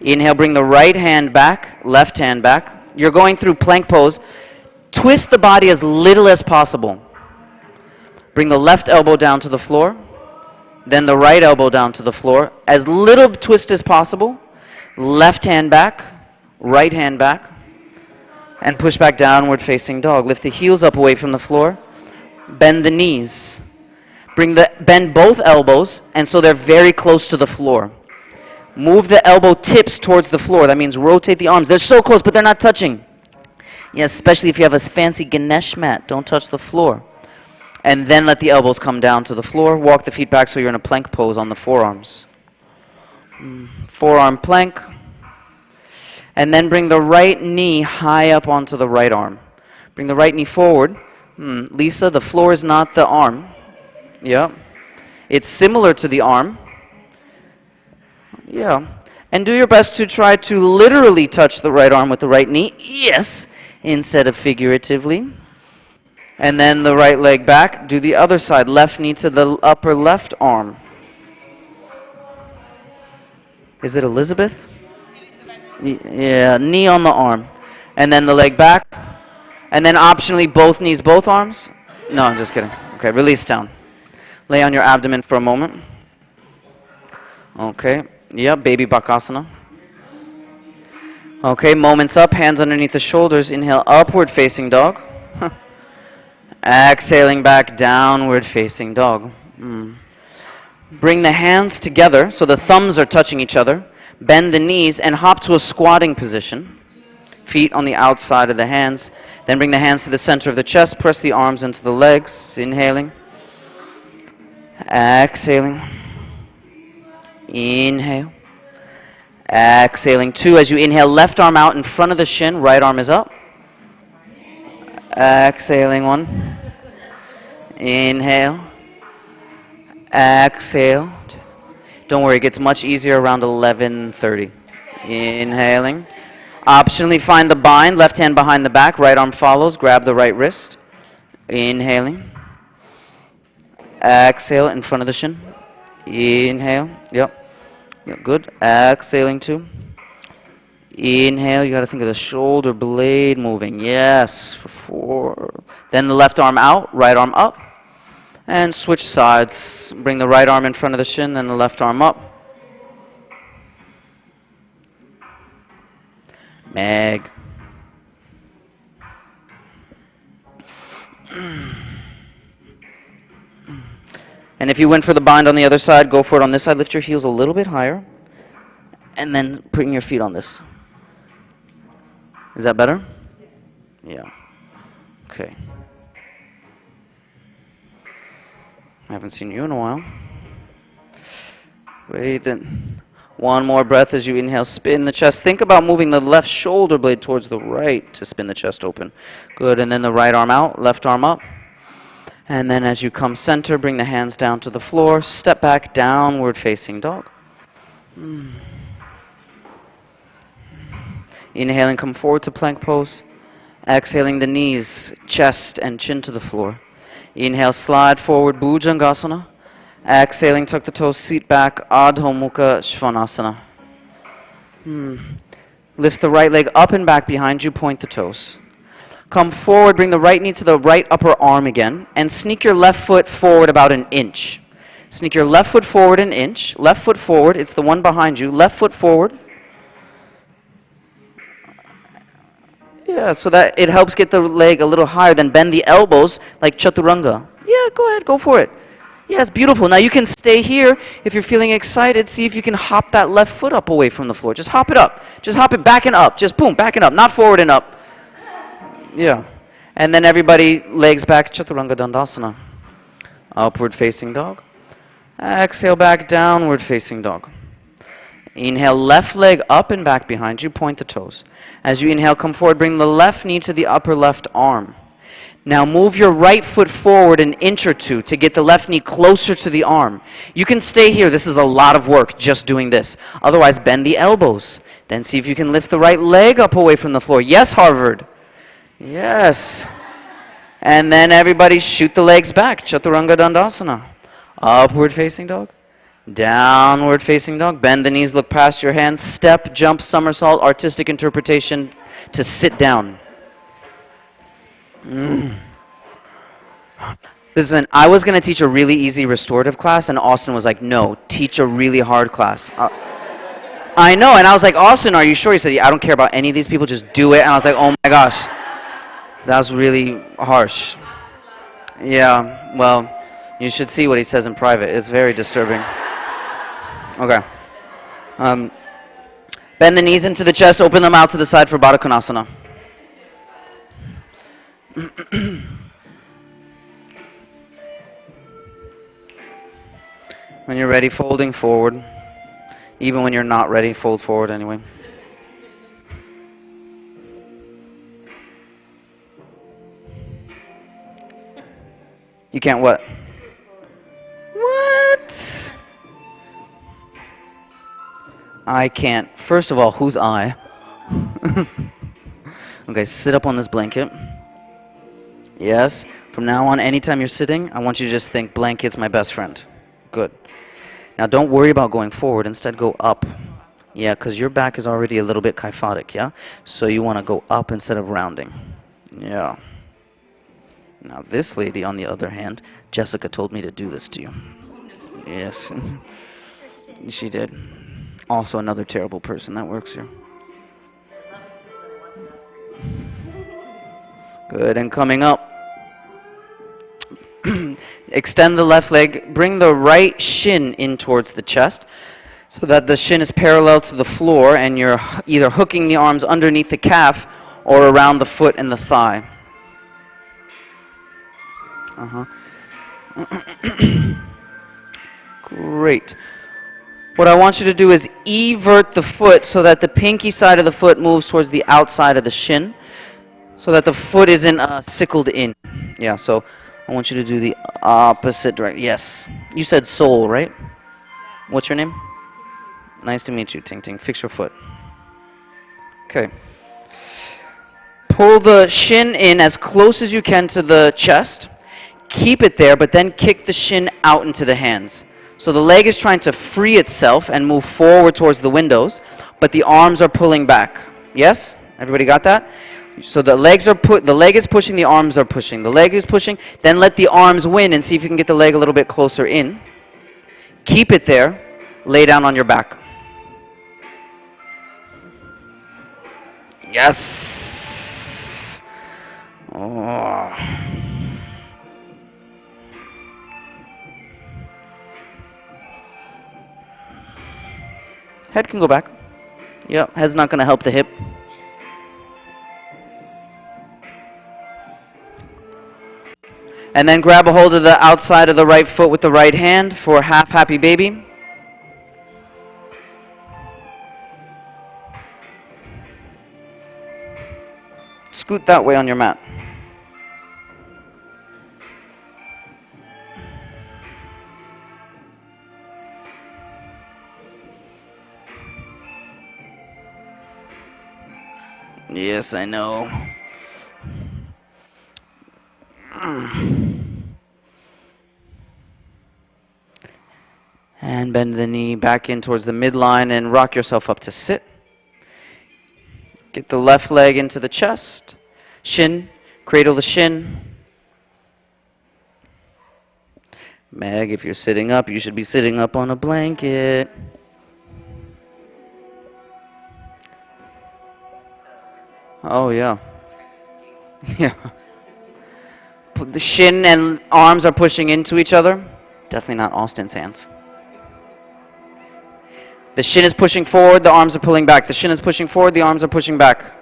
Inhale, bring the right hand back, left hand back. You're going through plank pose. Twist the body as little as possible. Bring the left elbow down to the floor, then the right elbow down to the floor. As little twist as possible. Left hand back, right hand back, and push back downward facing dog. Lift the heels up away from the floor. Bend the knees. Bend both elbows, and so they're very close to the floor. Move the elbow tips towards the floor. That means rotate the arms. They're so close, but they're not touching. Yes, especially if you have a fancy Ganesh mat. Don't touch the floor. And then let the elbows come down to the floor. Walk the feet back so you're in a plank pose on the forearms. Forearm plank. And then bring the right knee high up onto the right arm. Bring the right knee forward. Lisa, the floor is not the arm. Yeah. It's similar to the arm. Yeah. And do your best to try to literally touch the right arm with the right knee. Yes. Instead of figuratively. And then the right leg back. Do the other side. Left knee to the upper left arm. Is it Elizabeth? Yeah, knee on the arm. And then the leg back. And then optionally both knees, both arms. No, I'm just kidding. Okay, release down. Lay on your abdomen for a moment. Okay. Yep, baby Bakasana. Okay, moments up, hands underneath the shoulders. Inhale, upward facing dog. Exhaling back, downward facing dog. Bring the hands together so the thumbs are touching each other. Bend the knees and hop to a squatting position. Feet on the outside of the hands. Then bring the hands to the center of the chest. Press the arms into the legs. Inhaling. Exhaling. Inhale. Exhaling 2. As you inhale, left arm out in front of the shin. Right arm is up. Exhaling 1. Inhale. Exhale. Don't worry, it gets much easier around 11:30. Inhaling. Optionally find the bind, left hand behind the back, right arm follows, grab the right wrist. Inhaling. Exhale in front of the shin. Inhale. Yep. Good. Exhaling 2. Inhale, you got to think of the shoulder blade moving. Yes, for 4. Then the left arm out, right arm up. And switch sides. Bring the right arm in front of the shin, then the left arm up. Meg. And if you went for the bind on the other side, go for it on this side. Lift your heels a little bit higher. And then bring your feet on this. Is that better? Yeah. Okay. I haven't seen you in a while. Great. Then 1 more breath as you inhale. Spin the chest. Think about moving the left shoulder blade towards the right to spin the chest open. Good. And then the right arm out, left arm up. And then as you come center, bring the hands down to the floor. Step back, downward facing dog. Inhaling, come forward to plank pose. Exhaling the knees, chest, and chin to the floor. Inhale, slide forward, Bhujangasana. Exhaling, tuck the toes, seat back, Adho Mukha Svanasana. Lift the right leg up and back behind you, point the toes. Come forward, bring the right knee to the right upper arm again, and sneak your left foot forward about 1 inch. Sneak your left foot forward 1 inch, left foot forward, it's the one behind you, left foot forward. Yeah, so that it helps get the leg a little higher, then bend the elbows like chaturanga. Yeah, go ahead, go for it. Yes, beautiful. Now you can stay here. If you're feeling excited, see if you can hop that left foot up away from the floor. Just hop it up. Just hop it back and up. Just boom, back and up. Not forward and up. Yeah. And then everybody, legs back, chaturanga dandasana. Upward facing dog. Exhale back, downward facing dog. Inhale, left leg up and back behind you, point the toes. As you inhale, come forward, bring the left knee to the upper left arm. Now move your right foot forward 1 inch or 2 to get the left knee closer to the arm. You can stay here. This is a lot of work just doing this. Otherwise, bend the elbows. Then see if you can lift the right leg up away from the floor. Yes, Harvard. Yes. And then everybody shoot the legs back. Chaturanga Dandasana. Upward facing dog. Downward facing dog. Bend the knees, look past your hands. Step, jump, somersault, artistic interpretation to sit down. Listen, I was going to teach a really easy restorative class, and Austin was like, no, teach a really hard class. I know, and I was like, Austin, are you sure? He said, yeah, I don't care about any of these people, just do it. And I was like, oh my gosh, that was really harsh. Yeah, well, you should see what he says in private. It's very disturbing. Okay. Bend the knees into the chest, open them out to the side for Baddha Konasana. When you're ready, folding forward. Even when you're not ready, fold forward anyway. You can't what? What? I can't. First of all, who's I? Okay, sit up on this blanket. Yes. From now on, anytime you're sitting, I want you to just think, blanket's my best friend. Good. Now don't worry about going forward. Instead, go up. Yeah, because your back is already a little bit kyphotic, yeah? So you want to go up instead of rounding. Yeah. Now this lady, on the other hand, Jessica told me to do this to you. Yes. She did. Also another terrible person that works here. Good, and coming up. Extend the left leg, bring the right shin in towards the chest. so that the shin is parallel to the floor and you're either hooking the arms underneath the calf or around the foot and the thigh. Great. What I want you to do is evert the foot so that the pinky side of the foot moves towards the outside of the shin, so that the foot isn't sickled in. Yeah, so I want you to do the opposite direction. Yes. You said Seoul, right? What's your name? Nice to meet you, Ting Ting. Fix your foot. Okay. Pull the shin in as close as you can to the chest. Keep it there, but then kick the shin out into the hands. So the leg is trying to free itself and move forward towards the windows, but the arms are pulling back. Yes? Everybody got that? So the leg is pushing, the arms are pushing. The leg is pushing, then let the arms win and see if you can get the leg a little bit closer in. Keep it there. Lay down on your back. Yes. Oh. Head can go back. Yep, head's not going to help the hip. And then grab a hold of the outside of the right foot with the right hand for half happy baby. Scoot that way on your mat. Yes, I know. And bend the knee back in towards the midline and rock yourself up to sit. Get the left leg into the chest. Shin, cradle the shin. Meg, if you're sitting up, you should be sitting up on a blanket. Oh, yeah. Yeah. The shin and arms are pushing into each other. Definitely not Austin's hands. The shin is pushing forward, the arms are pulling back. The shin is pushing forward, the arms are pushing back.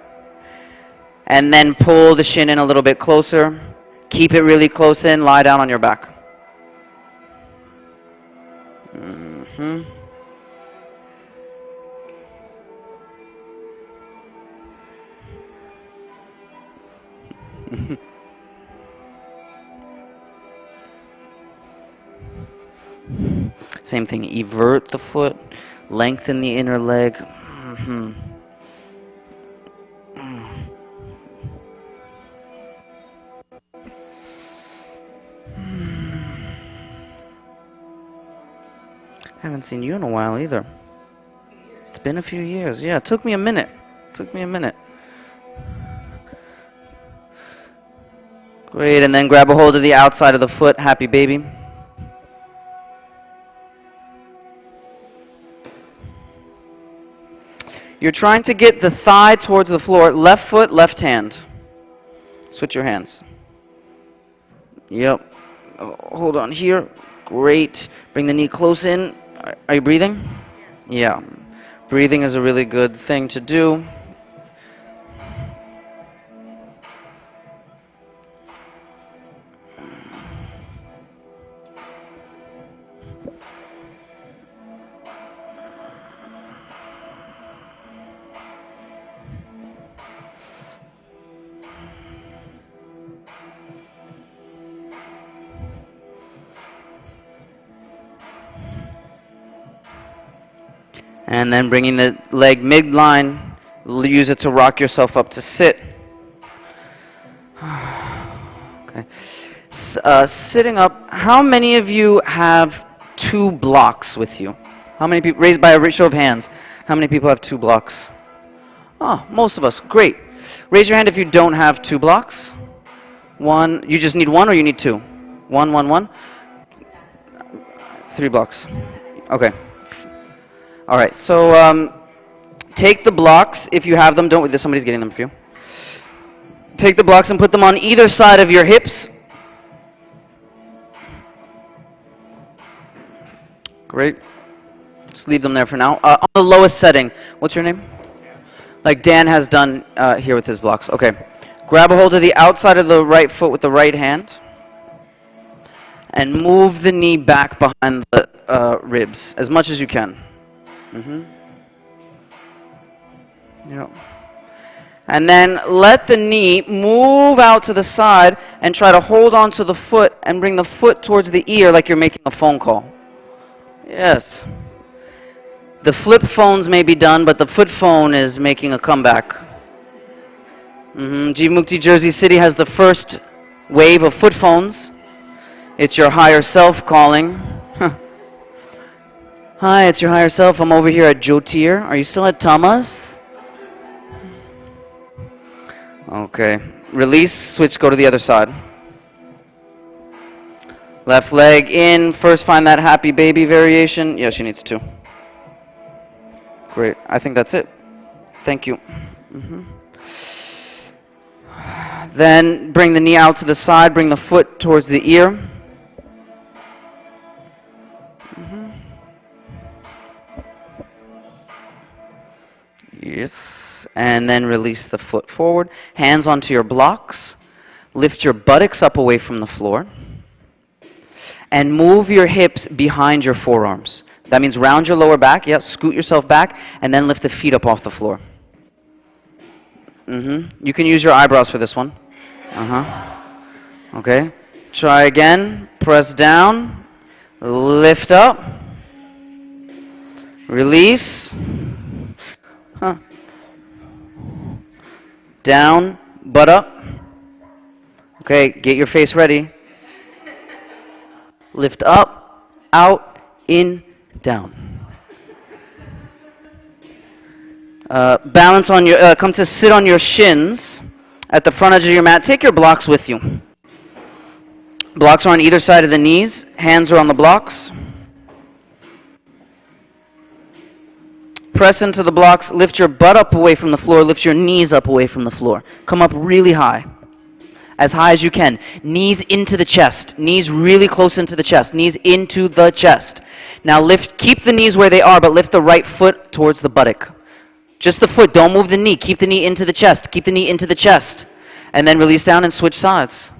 And then pull the shin in a little bit closer. Keep it really close in, lie down on your back. Same thing, evert the foot, lengthen the inner leg. Haven't seen you in a while either. It's been a few years. Yeah, it took me a minute. Great, and then grab a hold of the outside of the foot, happy baby. You're trying to get the thigh towards the floor, left foot, left hand. Switch your hands. Yep. Hold on here. Great. Bring the knee close in. Are you breathing? Yeah. Breathing is a really good thing to do. And then bringing the leg midline, use it to rock yourself up to sit. Okay. Sitting up, how many of you have 2 blocks with you? How many people, raised by a show of hands, how many people have 2 blocks? Oh, most of us, great. Raise your hand if you don't have 2 blocks. 1, you just need 1 or you need 2? 1, 1, 1? 3 blocks. Okay. All right, so take the blocks, if you have them, somebody's getting them for you. Take the blocks and put them on either side of your hips. Great. Just leave them there for now. On the lowest setting, what's your name? Like Dan has done here with his blocks. Okay. Grab a hold of the outside of the right foot with the right hand. And move the knee back behind the ribs as much as you can. Yep. And then let the knee move out to the side and try to hold on to the foot and bring the foot towards the ear like you're making a phone call. Yes. The flip phones may be done, but the foot phone is making a comeback. Jivamukti Jersey City has the first wave of foot phones. It's your higher self calling. Hi, it's your higher self. I'm over here at Jyotir. Are you still at Thomas? Okay. Release, switch, go to the other side. Left leg in. First find that happy baby variation. Yeah, she needs two. Great. I think that's it. Thank you. Then bring the knee out to the side. Bring the foot towards the ear. Yes. And then release the foot forward. Hands onto your blocks. Lift your buttocks up away from the floor. And move your hips behind your forearms. That means round your lower back. Yeah, scoot yourself back. And then lift the feet up off the floor. You can use your eyebrows for this one. Okay. Try again. Press down. Lift up. Release. Down, butt up. Okay, get your face ready. Lift up, out, in, down. Balance on your, come to sit on your shins at the front edge of your mat. Take your blocks with you. Blocks are on either side of the knees. Hands are on the blocks. Press into the blocks, lift your butt up away from the floor, lift your knees up away from the floor. Come up really high as you can. Knees into the chest, knees really close into the chest, knees into the chest. Now lift, keep the knees where they are, but lift the right foot towards the buttock. Just the foot, don't move the knee. Keep the knee into the chest, keep the knee into the chest. And then release down and switch sides.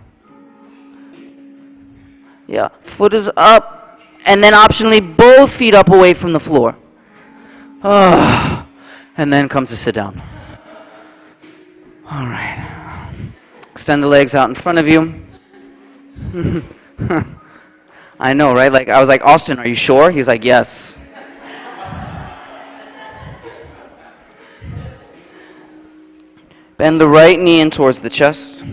Yeah, foot is up, and then optionally both feet up away from the floor. And then come to sit down. All right. Extend the legs out in front of you. I know, right? Like I was like, Austin, are you sure? He's like, yes. Bend the right knee in towards the chest. All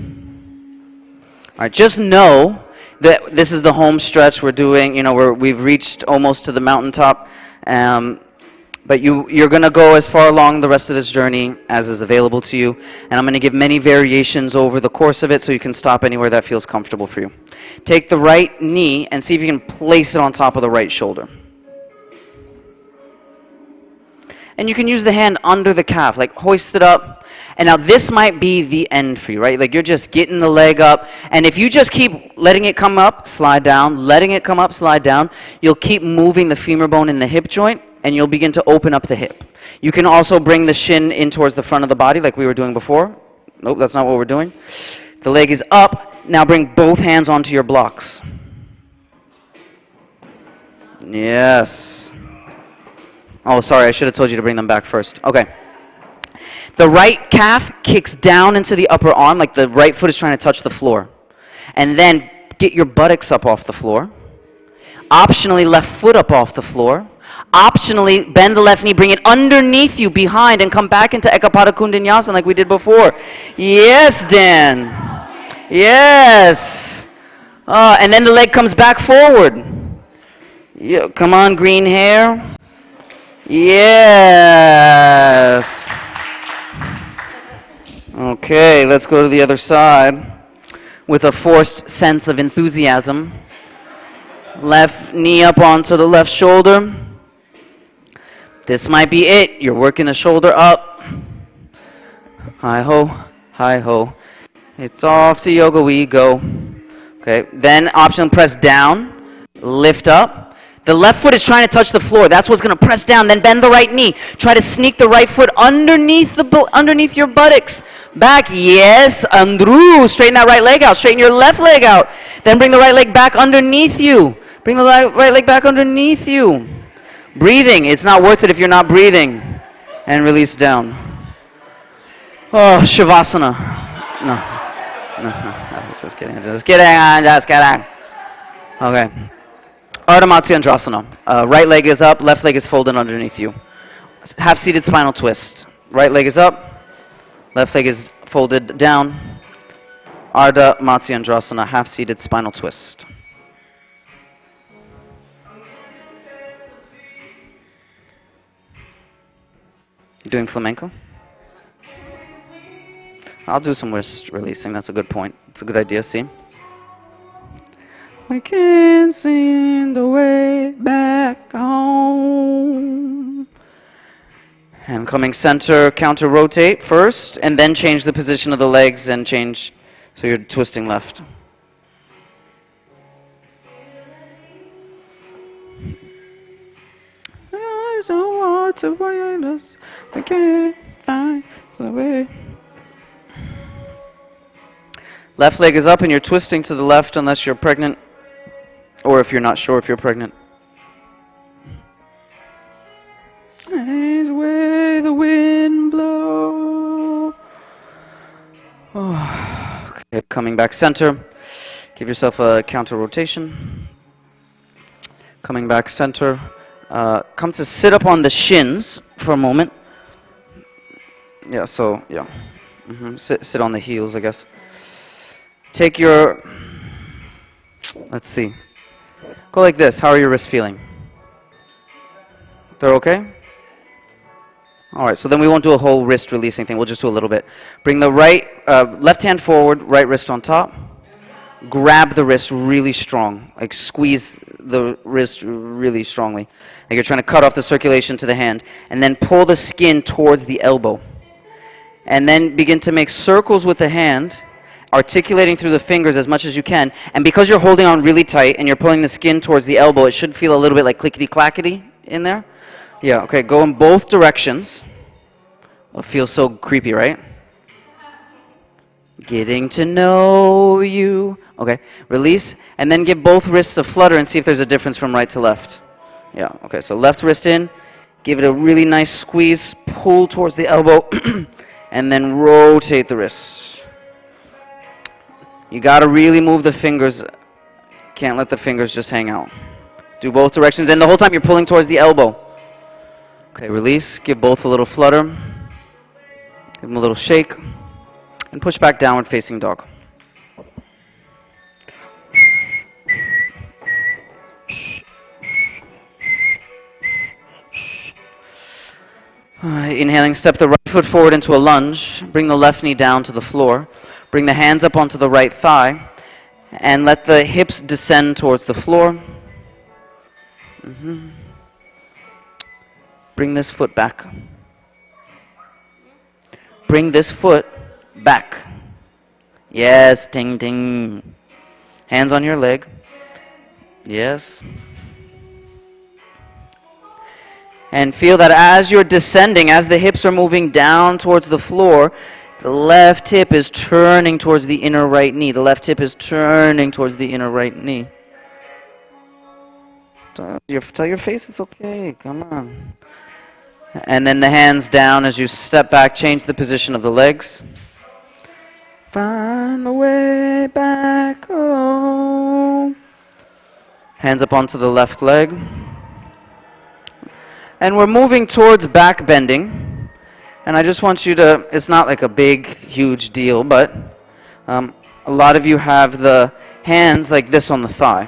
right, just know that this is the home stretch we're doing. You know, we've reached almost to the mountaintop. But you're going to go as far along the rest of this journey as is available to you. And I'm going to give many variations over the course of it so you can stop anywhere that feels comfortable for you. Take the right knee and see if you can place it on top of the right shoulder. And you can use the hand under the calf, like hoist it up. And now this might be the end for you, right? Like you're just getting the leg up. And if you just keep letting it come up, slide down, letting it come up, slide down, you'll keep moving the femur bone in the hip joint. And you'll begin to open up the hip. You can also bring the shin in towards the front of the body like we were doing before. Nope, that's not what we're doing. The leg is up. Now bring both hands onto your blocks. Yes. Oh, sorry, I should have told you to bring them back first. Okay. The right calf kicks down into the upper arm like the right foot is trying to touch the floor. And then get your buttocks up off the floor. Optionally, left foot up off the floor. Optionally, bend the left knee, bring it underneath you, behind, and come back into Ekapada Kundanyasana like we did before. Yes, Dan. Yes. And then the leg comes back forward. Yeah, come on, green hair. Yes. Okay, let's go to the other side with a forced sense of enthusiasm. Left knee up onto the left shoulder. This might be it. You're working the shoulder up. Hi-ho, hi-ho. It's off to yoga we go. Okay, then option press down, lift up. The left foot is trying to touch the floor. That's what's going to press down. Then bend the right knee. Try to sneak the right foot underneath your buttocks. Back. Yes. Andrew. Straighten that right leg out. Straighten your left leg out. Then bring the right leg back underneath you. Bring the right leg back underneath you. Breathing. It's not worth it if you're not breathing. And release down. Oh, Shavasana. No. Just kidding. Okay. Ardha Matsyendrasana. Right leg is up, left leg is folded underneath you. Half-seated spinal twist. Right leg is up, left leg is folded down. Ardha Matsyendrasana, half-seated spinal twist. You doing flamenco? I'll do some wrist releasing. That's a good point. It's a good idea, see? We can't see the way back home. And coming center, counter rotate first, and then change the position of the legs and change so you're twisting left. Eyes on water behind us, we can't find the way. Left leg is up and you're twisting to the left unless you're pregnant. Or if you're not sure if you're pregnant. Eyes where the wind blows. Oh, okay, coming back center. Give yourself a counter rotation. Coming back center. Come to sit up on the shins for a moment. Yeah, so, yeah. Sit on the heels, I guess. Take your, let's see. Go like this. How are your wrists feeling? They're okay? All right, so then we won't do a whole wrist releasing thing. We'll just do a little bit. Bring the left hand forward, right wrist on top. Grab the wrist really strong. Like squeeze the wrist really strongly. Like you're trying to cut off the circulation to the hand. And then pull the skin towards the elbow. And then begin to make circles with the hand, articulating through the fingers as much as you can. And because you're holding on really tight and you're pulling the skin towards the elbow, it should feel a little bit like clickety-clackety in there. Yeah, okay, go in both directions. It feels so creepy, right? Getting to know you. Okay, release, and then give both wrists a flutter and see if there's a difference from right to left. Yeah, okay, so left wrist in, give it a really nice squeeze, pull towards the elbow, and then rotate the wrists. You got to really move the fingers. Can't let the fingers just hang out. Do both directions, and the whole time you're pulling towards the elbow. Okay, release. Give both a little flutter. Give them a little shake. And push back downward facing dog. Inhaling, step the right foot forward into a lunge. Bring the left knee down to the floor. Bring the hands up onto the right thigh. And let the hips descend towards the floor. Bring this foot back. Bring this foot back. Yes, ting, ting. Hands on your leg. Yes. And feel that as you're descending, as the hips are moving down towards the floor, the left hip is turning towards the inner right knee. The left hip is turning towards the inner right knee. Tell your face it's okay. Come on. And then the hands down as you step back. Change the position of the legs. Find the way back home. Hands up onto the left leg. And we're moving towards back bending. And I just want you to, it's not like a big, huge deal, but a lot of you have the hands like this on the thigh.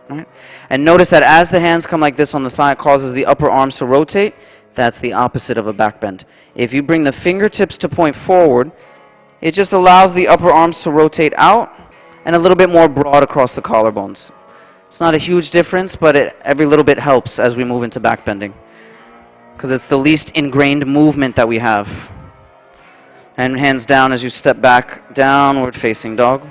Right? And notice that as the hands come like this on the thigh, it causes the upper arms to rotate. That's the opposite of a back bend. If you bring the fingertips to point forward, it just allows the upper arms to rotate out and a little bit more broad across the collarbones. It's not a huge difference, but every little bit helps as we move into back bending, because it's the least ingrained movement that we have. And hands down as you step back, downward facing dog.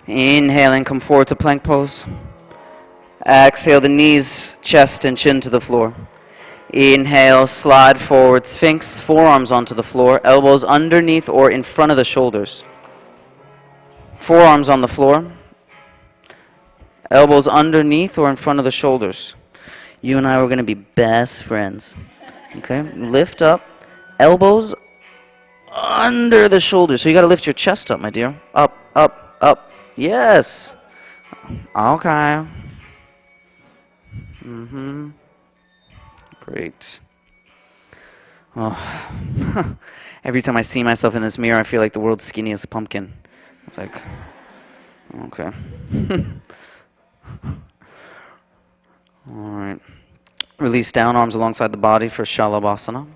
Inhaling, come forward to plank pose. Exhale, the knees, chest, and chin to the floor. Inhale, slide forward, Sphinx, forearms onto the floor, elbows underneath or in front of the shoulders. Forearms on the floor, elbows underneath or in front of the shoulders. You and I are going to be best friends. Okay? Lift up, elbows under the shoulders. So you got to lift your chest up, my dear. Up, up, up. Yes. Okay. Great. Oh. Every time I see myself in this mirror, I feel like the world's skinniest pumpkin. It's like, okay. All right. Release down, arms alongside the body for Shalabhasana.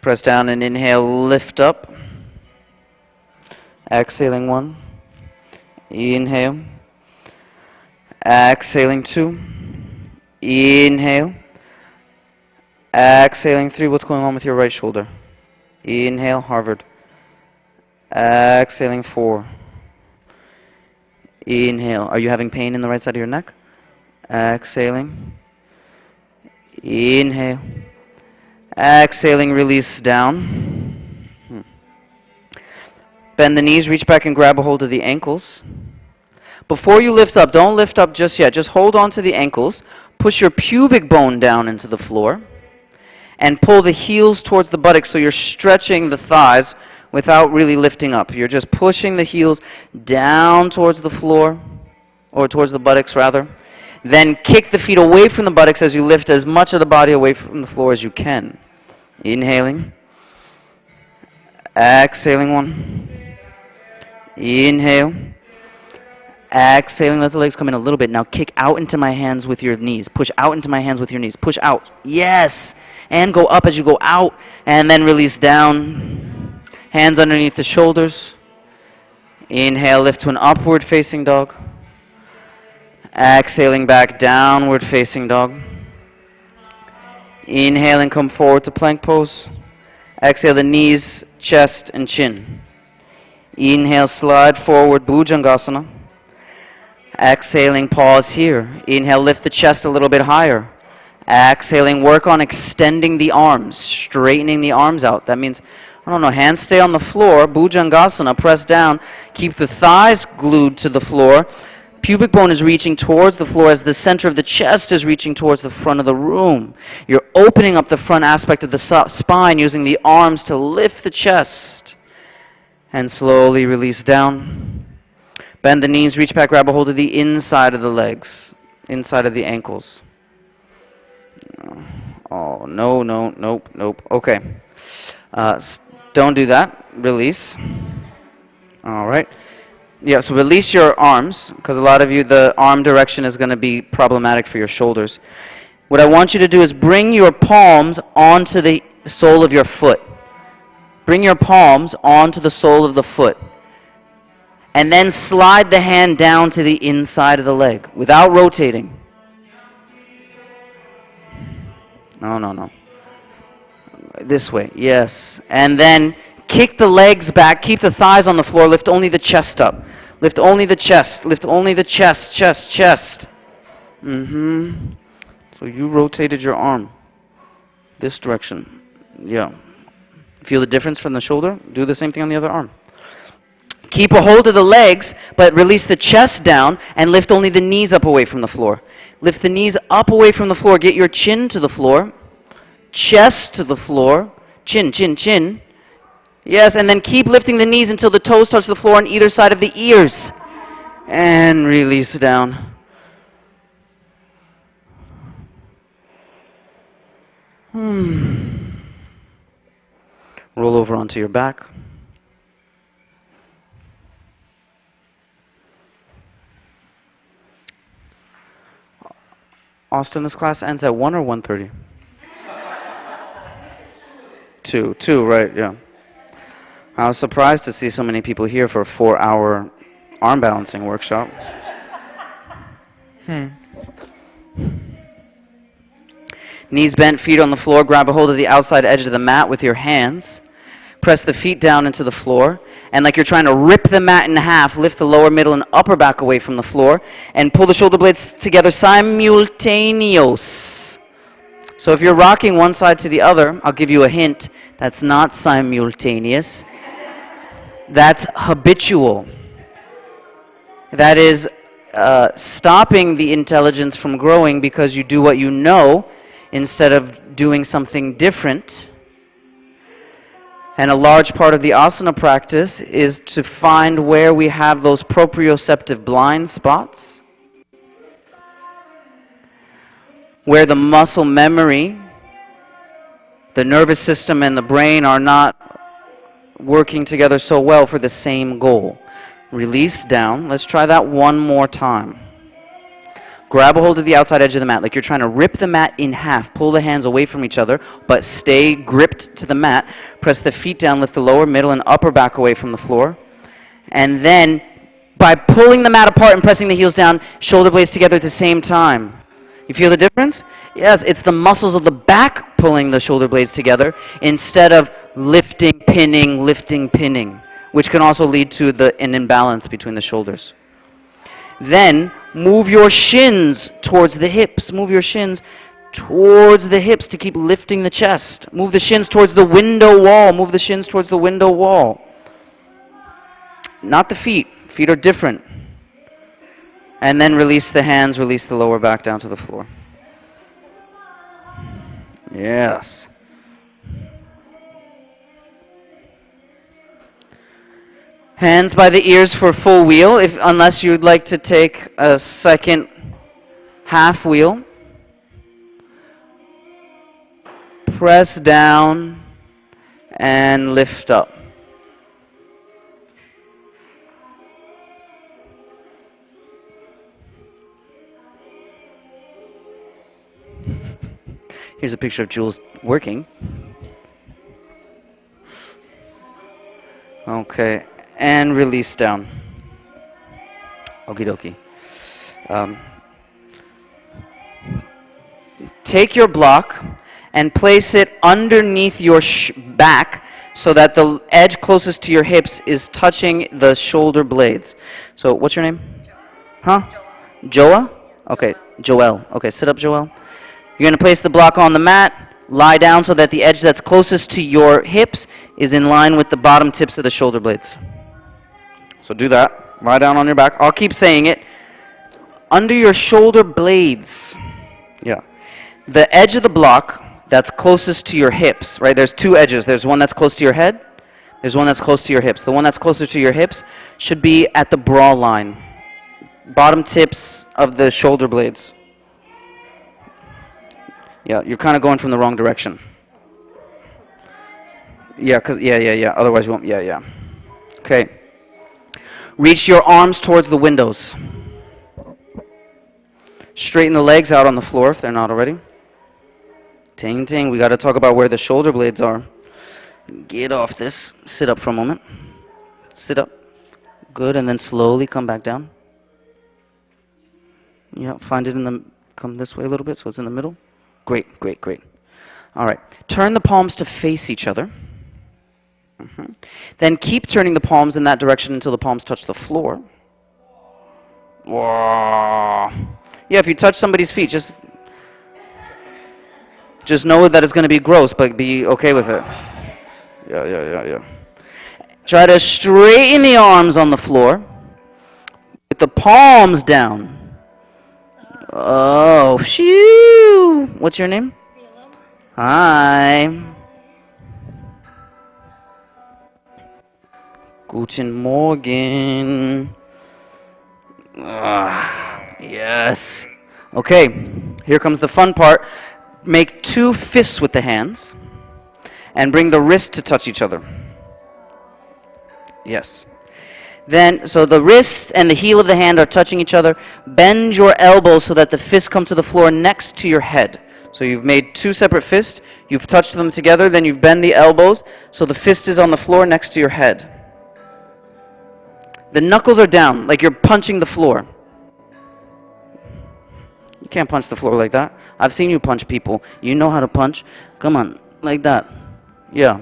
Press down and inhale, lift up. Exhaling 1. Inhale. Exhaling 2. Inhale. Exhaling 3. What's going on with your right shoulder? Inhale, Harvard. Exhaling 4. Inhale. Are you having pain in the right side of your neck? Exhaling. Inhale. Exhaling, release down. Bend the knees, reach back and grab a hold of the ankles. Before you lift up, don't lift up just yet. Just hold on to the ankles. Push your pubic bone down into the floor. And pull the heels towards the buttocks so you're stretching the thighs without really lifting up. You're just pushing the heels down towards the floor, or towards the buttocks rather. Then kick the feet away from the buttocks as you lift as much of the body away from the floor as you can. Inhaling. Exhaling 1. Inhale. Exhaling, let the legs come in a little bit. Now kick out into my hands with your knees. Push out into my hands with your knees. Push out. Yes. And go up as you go out. And then release down. Hands underneath the shoulders. Inhale, lift to an upward facing dog. Exhaling back, downward facing dog. Inhaling, come forward to plank pose. Exhale, the knees, chest, and chin. Inhale, slide forward, Bhujangasana. Exhaling, pause here. Inhale, lift the chest a little bit higher. Exhaling, work on extending the arms, straightening the arms out. That means, I don't know, hands stay on the floor, Bhujangasana, press down, keep the thighs glued to the floor. Pubic bone is reaching towards the floor as the center of the chest is reaching towards the front of the room. You're opening up the front aspect of the spine using the arms to lift the chest. And slowly release down. Bend the knees, reach back, grab a hold of the inside of the legs, inside of the ankles. Oh, no, no, nope, nope. Okay. Don't do that. Release. All right. Yeah, so release your arms, because a lot of you, the arm direction is going to be problematic for your shoulders. What I want you to do is bring your palms onto the sole of your foot. Bring your palms onto the sole of the foot. And then slide the hand down to the inside of the leg without rotating. No, no, no. This way, yes. And then kick the legs back, keep the thighs on the floor, lift only the chest up. Lift only the chest, lift only the chest, chest, chest. So you rotated your arm this direction. Yeah. Feel the difference from the shoulder? Do the same thing on the other arm. Keep a hold of the legs, but release the chest down and lift only the knees up away from the floor. Lift the knees up away from the floor. Get your chin to the floor. Chest to the floor. Chin, chin, chin. Yes, and then keep lifting the knees until the toes touch the floor on either side of the ears. And release down. Roll over onto your back. Austin, this class ends at 1 or 1:30? 2, right, yeah. I was surprised to see so many people here for a 4-hour arm balancing workshop. Knees bent, feet on the floor. Grab a hold of the outside edge of the mat with your hands. Press the feet down into the floor. And like you're trying to rip the mat in half, lift the lower, middle, and upper back away from the floor, and pull the shoulder blades together simultaneous. So if you're rocking one side to the other, I'll give you a hint, that's not simultaneous. That's habitual. That is stopping the intelligence from growing because you do what you know instead of doing something different. And a large part of the asana practice is to find where we have those proprioceptive blind spots, where the muscle memory, the nervous system, and the brain are not working together so well for the same goal. Release down. Let's try that one more time. Grab a hold of the outside edge of the mat, like you're trying to rip the mat in half. Pull the hands away from each other, but stay gripped to the mat. Press the feet down, lift the lower, middle, and upper back away from the floor. And then, by pulling the mat apart and pressing the heels down, shoulder blades together at the same time. You feel the difference? Yes, it's the muscles of the back pulling the shoulder blades together instead of lifting, pinning, which can also lead to an imbalance between the shoulders. Then, move your shins towards the hips. Move your shins towards the hips to keep lifting the chest. Move the shins towards the window wall. Move the shins towards the window wall. Not the feet. Feet are different. And then release the hands, release the lower back down to the floor. Yes. Hands by the ears for full wheel, unless you'd like to take a second half wheel. Press down and lift up. Here's a picture of Jules working. Okay. And release down. Okie dokie. Take your block and place it underneath your back so that the edge closest to your hips is touching the shoulder blades. So, what's your name? Huh? Joa? Okay, Joel. Okay, sit up, Joel. You're going to place the block on the mat. Lie down so that the edge that's closest to your hips is in line with the bottom tips of the shoulder blades. So do that. Lie down on your back. I'll keep saying it. Under your shoulder blades. Yeah. The edge of the block that's closest to your hips, right? There's two edges. There's one that's close to your head. There's one that's close to your hips. The one that's closer to your hips should be at the bra line. Bottom tips of the shoulder blades. Yeah, you're kind of going from the wrong direction. Yeah, Otherwise you won't. Yeah. Okay. Reach your arms towards the windows. Straighten the legs out on the floor if they're not already. Ting, ting. We got to talk about where the shoulder blades are. Get off this. Sit up for a moment. Sit up. Good, and then slowly come back down. Yeah, find it come this way a little bit so it's in the middle. Great. All right. Turn the palms to face each other. Then keep turning the palms in that direction until the palms touch the floor. Whoa. Yeah, if you touch somebody's feet, just know that it's going to be gross, but be okay with it. Yeah. Try to straighten the arms on the floor with the palms down. Oh, shoo. What's your name? Hi. Guten Morgen. Yes. Okay, here comes the fun part. Make two fists with the hands and bring the wrist to touch each other. Yes. Then, so the wrist and the heel of the hand are touching each other. Bend your elbows so that the fists come to the floor next to your head. So you've made two separate fists. You've touched them together. Then you've bent the elbows so the fist is on the floor next to your head. The knuckles are down, like you're punching the floor. You can't punch the floor like that. I've seen you punch people. You know how to punch. Come on, like that. Yeah.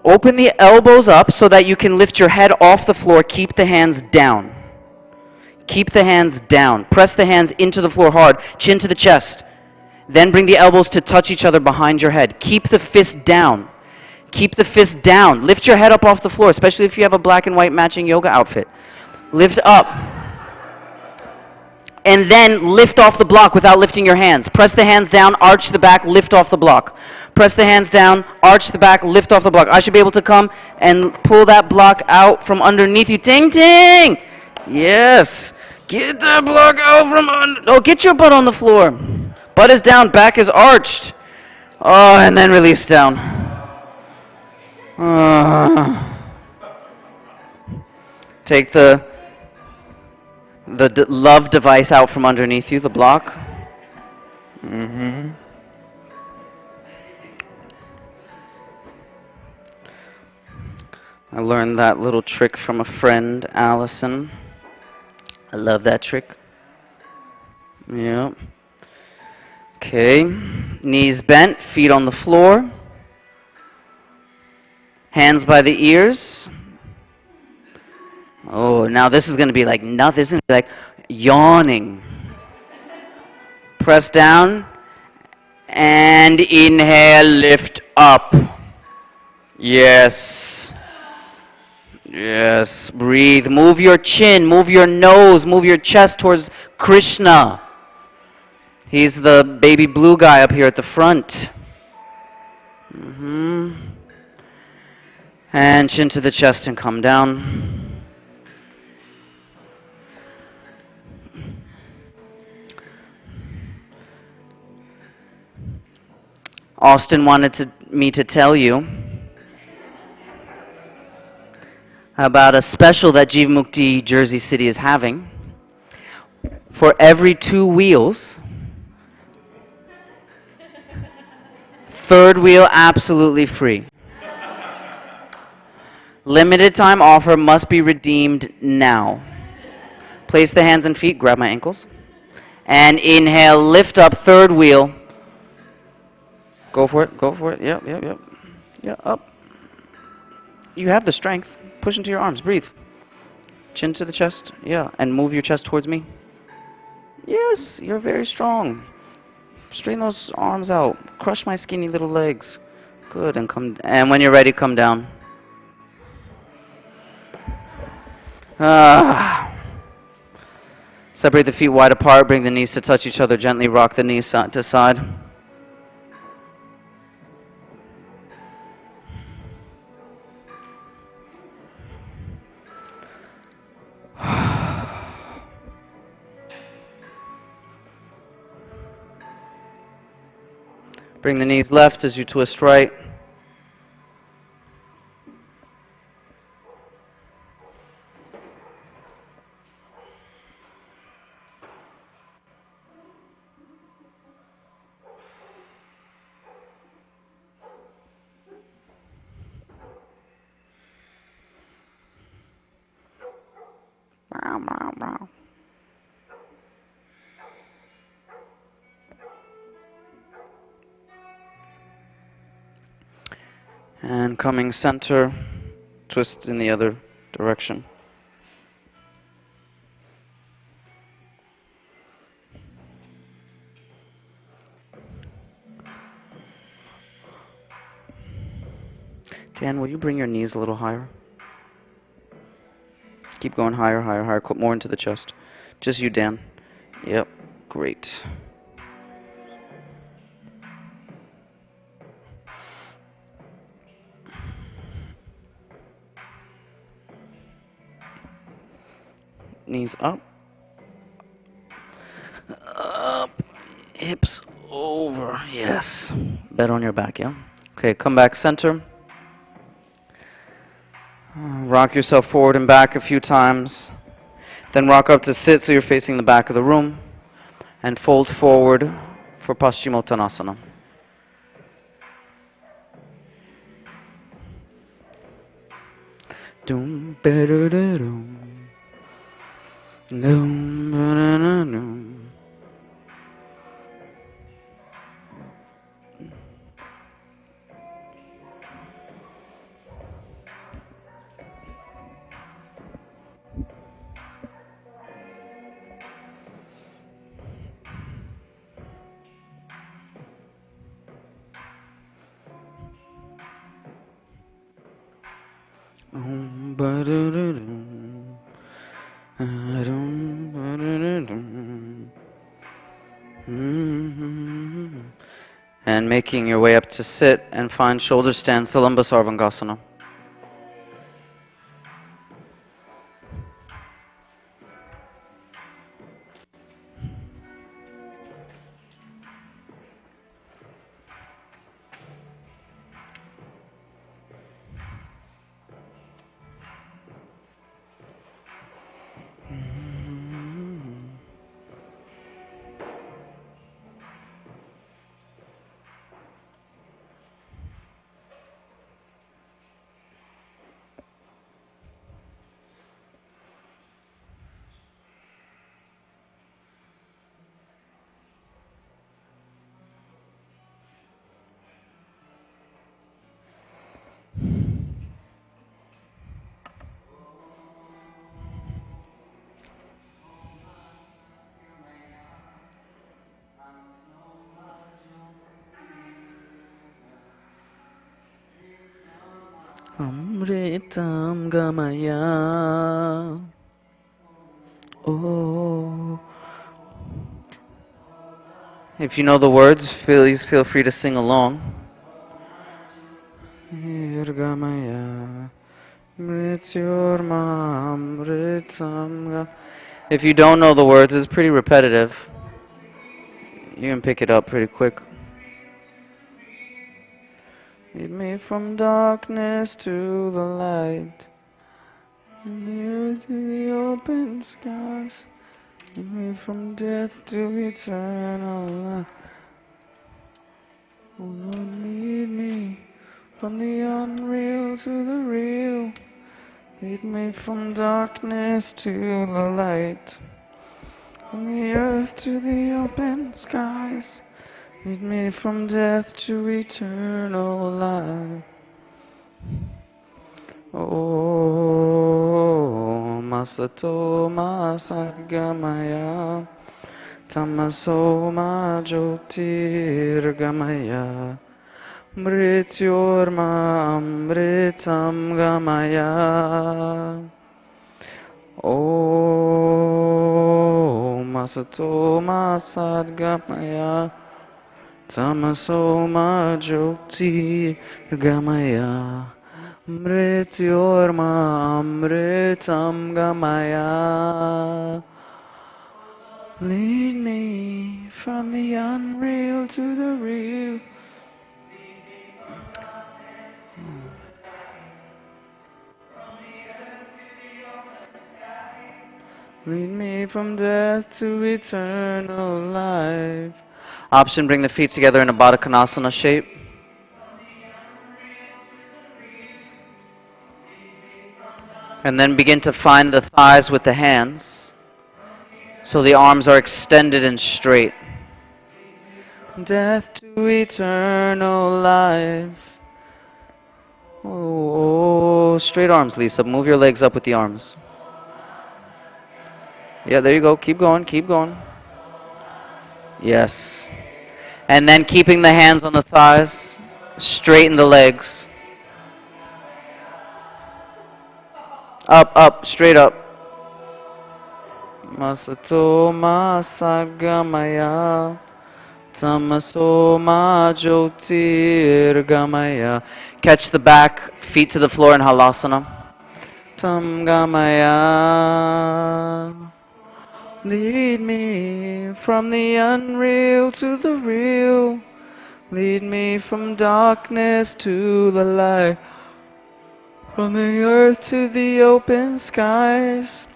Open the elbows up so that you can lift your head off the floor. Keep the hands down. Keep the hands down. Press the hands into the floor hard. Chin to the chest. Then bring the elbows to touch each other behind your head. Keep the fist down. Keep the fist down. Lift your head up off the floor, especially if you have a black and white matching yoga outfit. Lift up. And then lift off the block without lifting your hands. Press the hands down, arch the back, lift off the block. Press the hands down, arch the back, lift off the block. I should be able to come and pull that block out from underneath you. Ting, ting! Yes. Get that block out from under. Oh, get your butt on the floor. Butt is down, back is arched. Oh, and then release down. Take the love device out from underneath you, the block. I learned that little trick from a friend, Allison. I love that trick. Yeah. Okay. Knees bent, feet on the floor. Hands by the ears. Oh, now this is going to be like nothing. This is going to be like yawning. Press down. And inhale, lift up. Yes. Yes. Breathe. Move your chin, move your nose, move your chest towards Krishna. He's the baby blue guy up here at the front. And chin to the chest and come down. Austin wanted me to tell you about a special that Jivamukti Jersey City is having. For every 2 wheels, third wheel absolutely free. Limited time offer, must be redeemed now. Place the hands and feet, grab my ankles. And inhale, lift up, third wheel. Go for it, go for it. Yep. Yeah, up. You have the strength. Push into your arms, breathe. Chin to the chest, yeah. And move your chest towards me. Yes, you're very strong. Straighten those arms out. Crush my skinny little legs. Good, and when you're ready, come down. Separate the feet wide apart, bring the knees to touch each other, gently rock the knees side to side. Bring the knees left as you twist right. And coming center, twist in the other direction. Dan, will you bring your knees a little higher? Keep going higher, higher, higher, more into the chest. Just you, Dan. Yep, great. Knees up. Up. Hips over. Yes. Bed on your back, yeah? Okay, come back center. Rock yourself forward and back a few times. Then rock up to sit so you're facing the back of the room. And fold forward for Paschimottanasana. Doom, ba-da-da-doom. Doom, ba-da-da-doom. And making your way up to sit and find shoulder stand, Salamba Sarvangasana. Amritam Gamaya. Oh. If you know the words, please feel free to sing along. Gamaya. If you don't know the words, it's pretty repetitive. You can pick it up pretty quick. Lead me from darkness to the light, near to the open skies. Lead me from death to eternal life. Oh Lord, lead me from the unreal to the real. Lead me from darkness to the light, from the earth to the open skies. Lead me from death to eternal life. Oh, Masato Masargamaya, Tamaso Majyotirgamaya, Mrityorma Amritam Gamaya. Oh, Masato Masargamaya, Tamaso Majyotirgamaya, Mrityorma Amritam Gamaya. Lead me from the unreal to the real. Lead me from death to eternal life. Option, bring the feet together in a Baddha Konasana shape. And then begin to find the thighs with the hands, so the arms are extended and straight. Death to eternal life. Oh, straight arms, Lisa. Move your legs up with the arms. Yeah, there you go. Keep going, keep going. Yes. And then keeping the hands on the thighs, straighten the legs. Up, up, straight up. Masato Masargamaya, Tamaso Majyotirgamaya. Catch the back, feet to the floor in Halasana. Tam Gamaya. Lead me from the unreal to the real. Lead me from darkness to the light, from the earth to the open skies.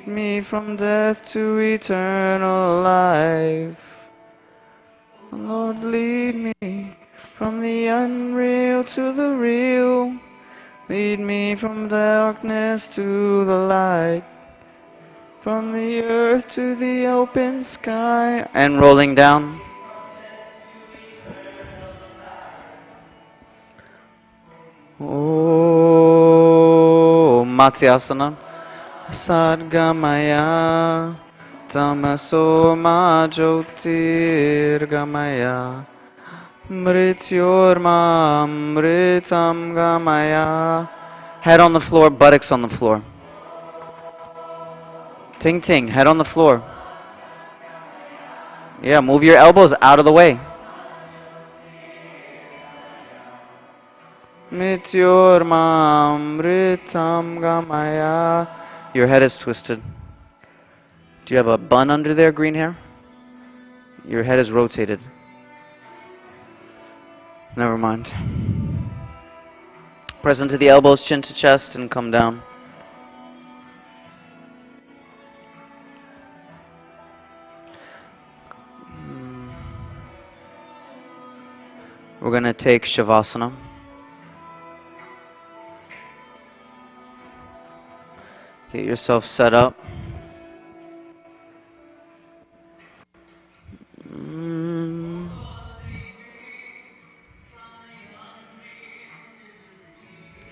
Lead me from death to eternal life. Lord, lead me from the unreal to the real. Lead me from darkness to the light, from the earth to the open sky. And rolling down. Oh, Matsyasana. Sadgamaya, Tamaso Majyotirgamaya, Mrityorma Amritam Gamaya. Head on the floor, buttocks on the floor. Ting ting, head on the floor. Yeah, move your elbows out of the way. Mrityormamritam gamaya. Your head is twisted. Do you have a bun under there, green hair? Your head is rotated. Never mind. Press into the elbows, chin to chest, and come down. We're going to take Shavasana. Get yourself set up.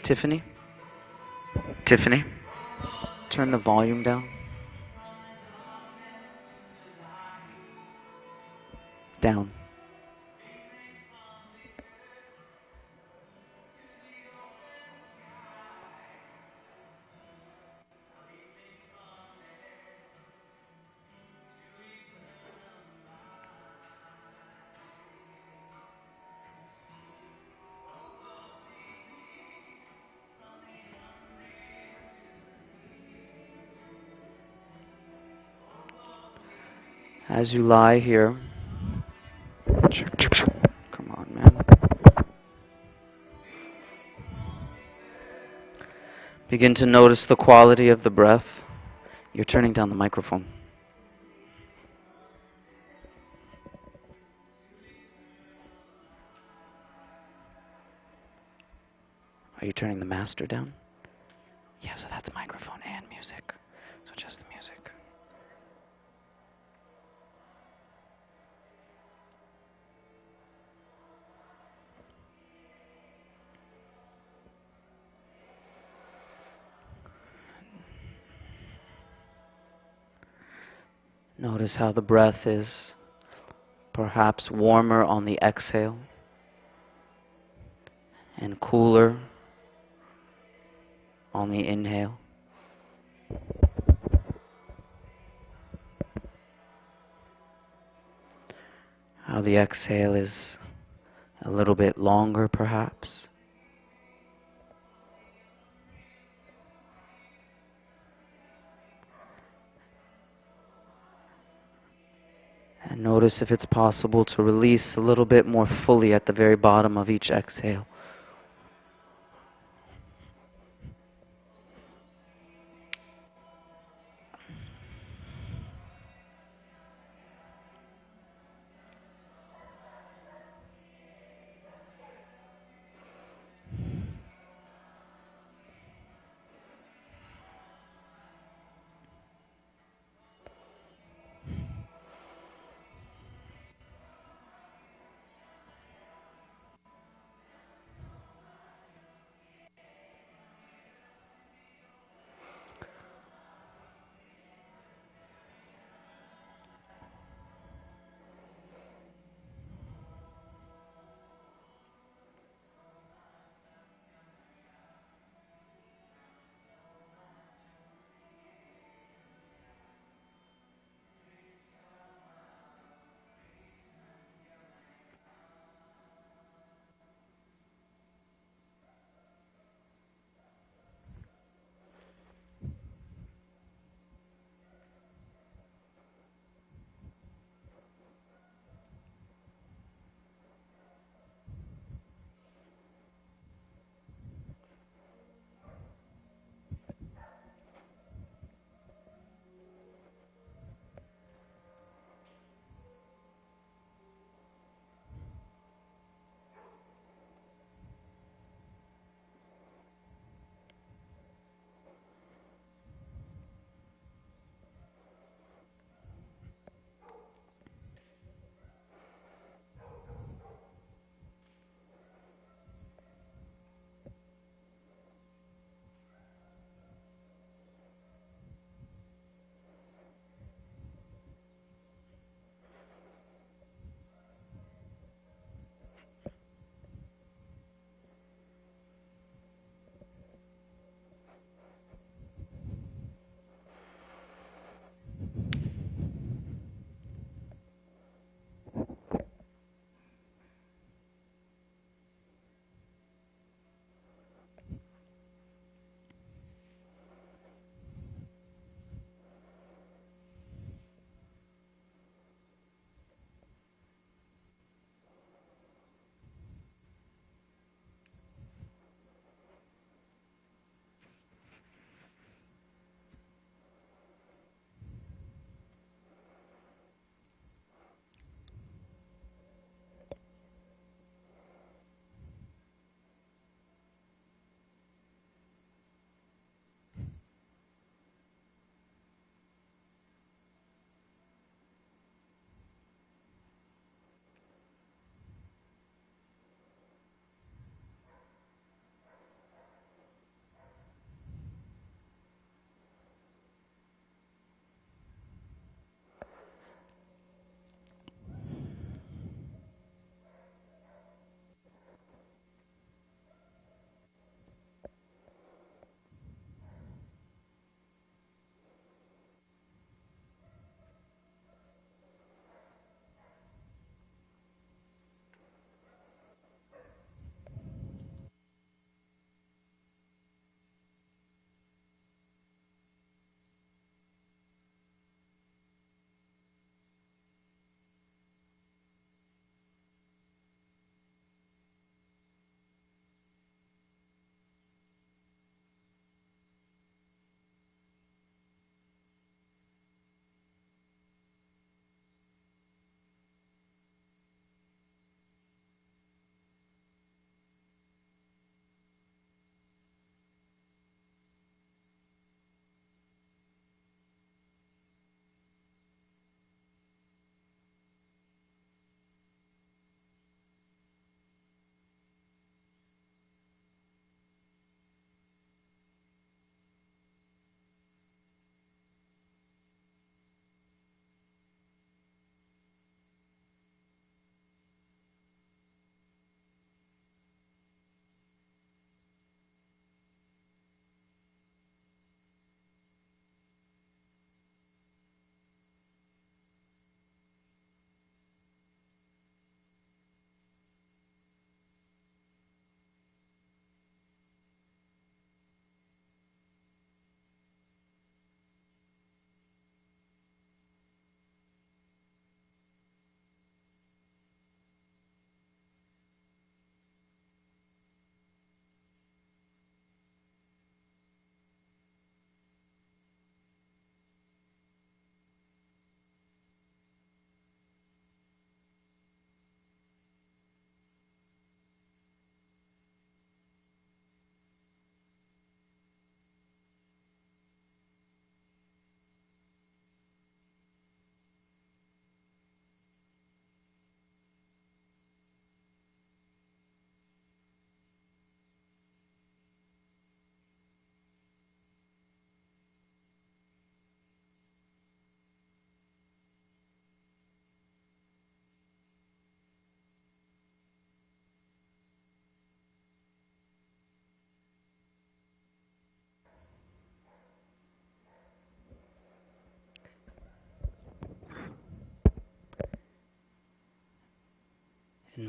Tiffany? Tiffany? Turn the volume down. Down. As you lie here, come on, man. Begin to notice the quality of the breath. You're turning down the microphone. Are you turning the master down? Yeah, so that's microphone and music. So just the music. Notice how the breath is perhaps warmer on the exhale and cooler on the inhale. How the exhale is a little bit longer perhaps. And notice if it's possible to release a little bit more fully at the very bottom of each exhale.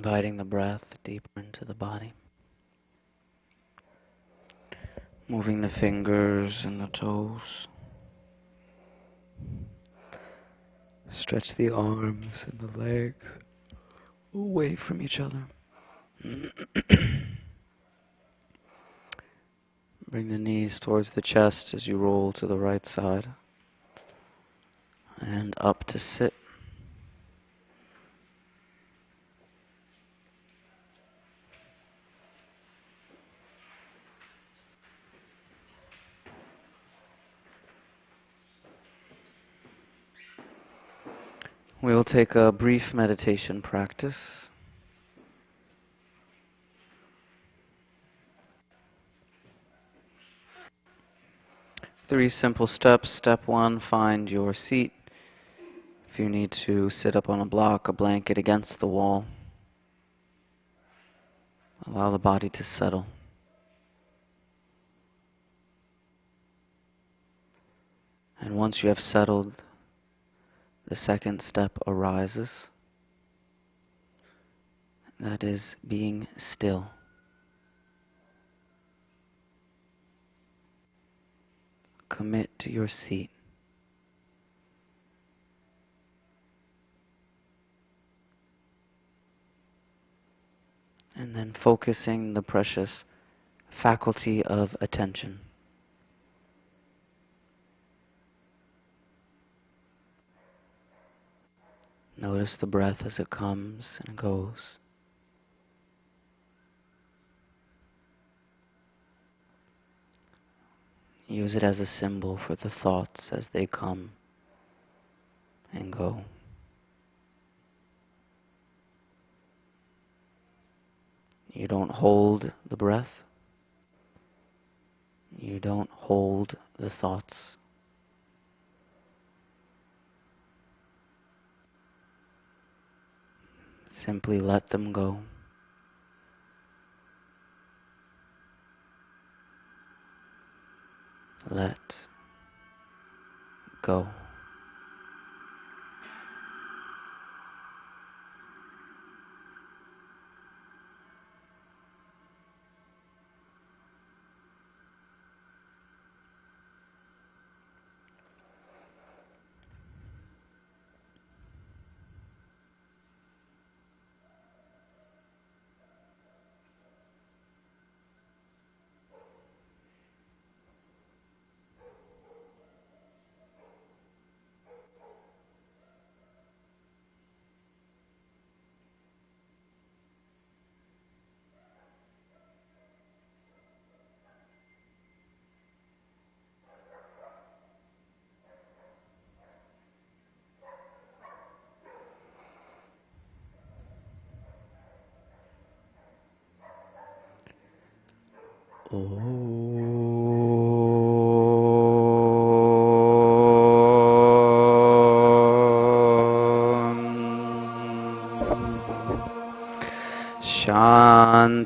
Inviting the breath deeper into the body. Moving the fingers and the toes. Stretch the arms and the legs away from each other. Bring the knees towards the chest as you roll to the right side. And up to sit. We will take a brief meditation practice. Three simple steps. Step one, find your seat. If you need to sit up on a block, a blanket against the wall, allow the body to settle. And once you have settled, the second step arises. That is being still. Commit to your seat. And then focusing the precious faculty of attention. Notice the breath as it comes and goes. Use it as a symbol for the thoughts as they come and go. You don't hold the breath. You don't hold the thoughts. Simply let them go. Let go.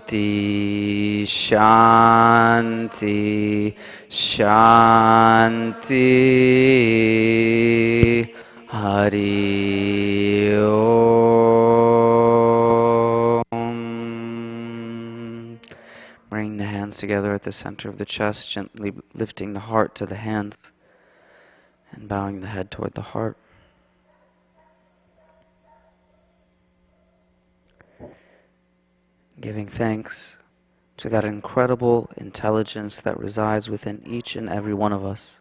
Shanti, Shanti, Shanti, Hari Om. Bring the hands together at the center of the chest, gently lifting the heart to the hands and bowing the head toward the heart. Giving thanks to that incredible intelligence that resides within each and every one of us,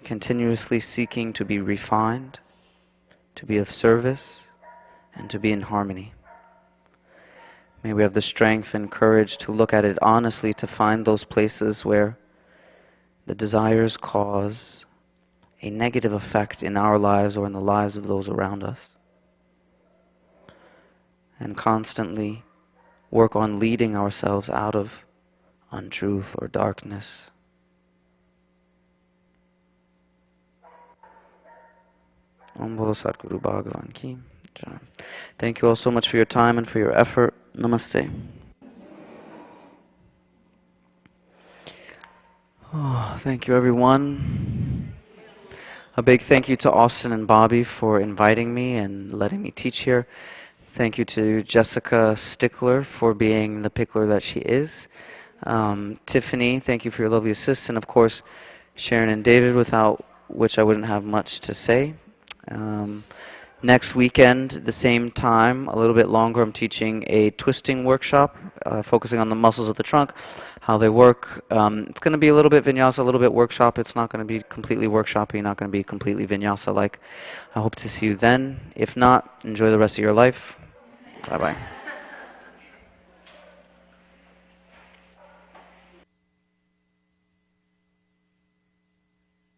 continuously seeking to be refined, to be of service, and to be in harmony. May we have the strength and courage to look at it honestly, to find those places where the desires cause a negative effect in our lives or in the lives of those around us, and constantly work on leading ourselves out of untruth or darkness. Om Bolo Sadguru Bhagavan Ki Jai. Thank you all so much for your time and for your effort. Namaste. Oh, thank you, everyone. A big thank you to Austin and Bobby for inviting me and letting me teach here. Thank you to Jessica Stickler for being the pickler that she is. Tiffany, thank you for your lovely assist. And of course, Sharon and David, without which I wouldn't have much to say. Next weekend, the same time, a little bit longer, I'm teaching a twisting workshop, focusing on the muscles of the trunk, how they work. It's going to be a little bit vinyasa, a little bit workshop. It's not going to be completely workshopy, not going to be completely vinyasa-like. I hope to see you then. If not, enjoy the rest of your life. Bye-bye.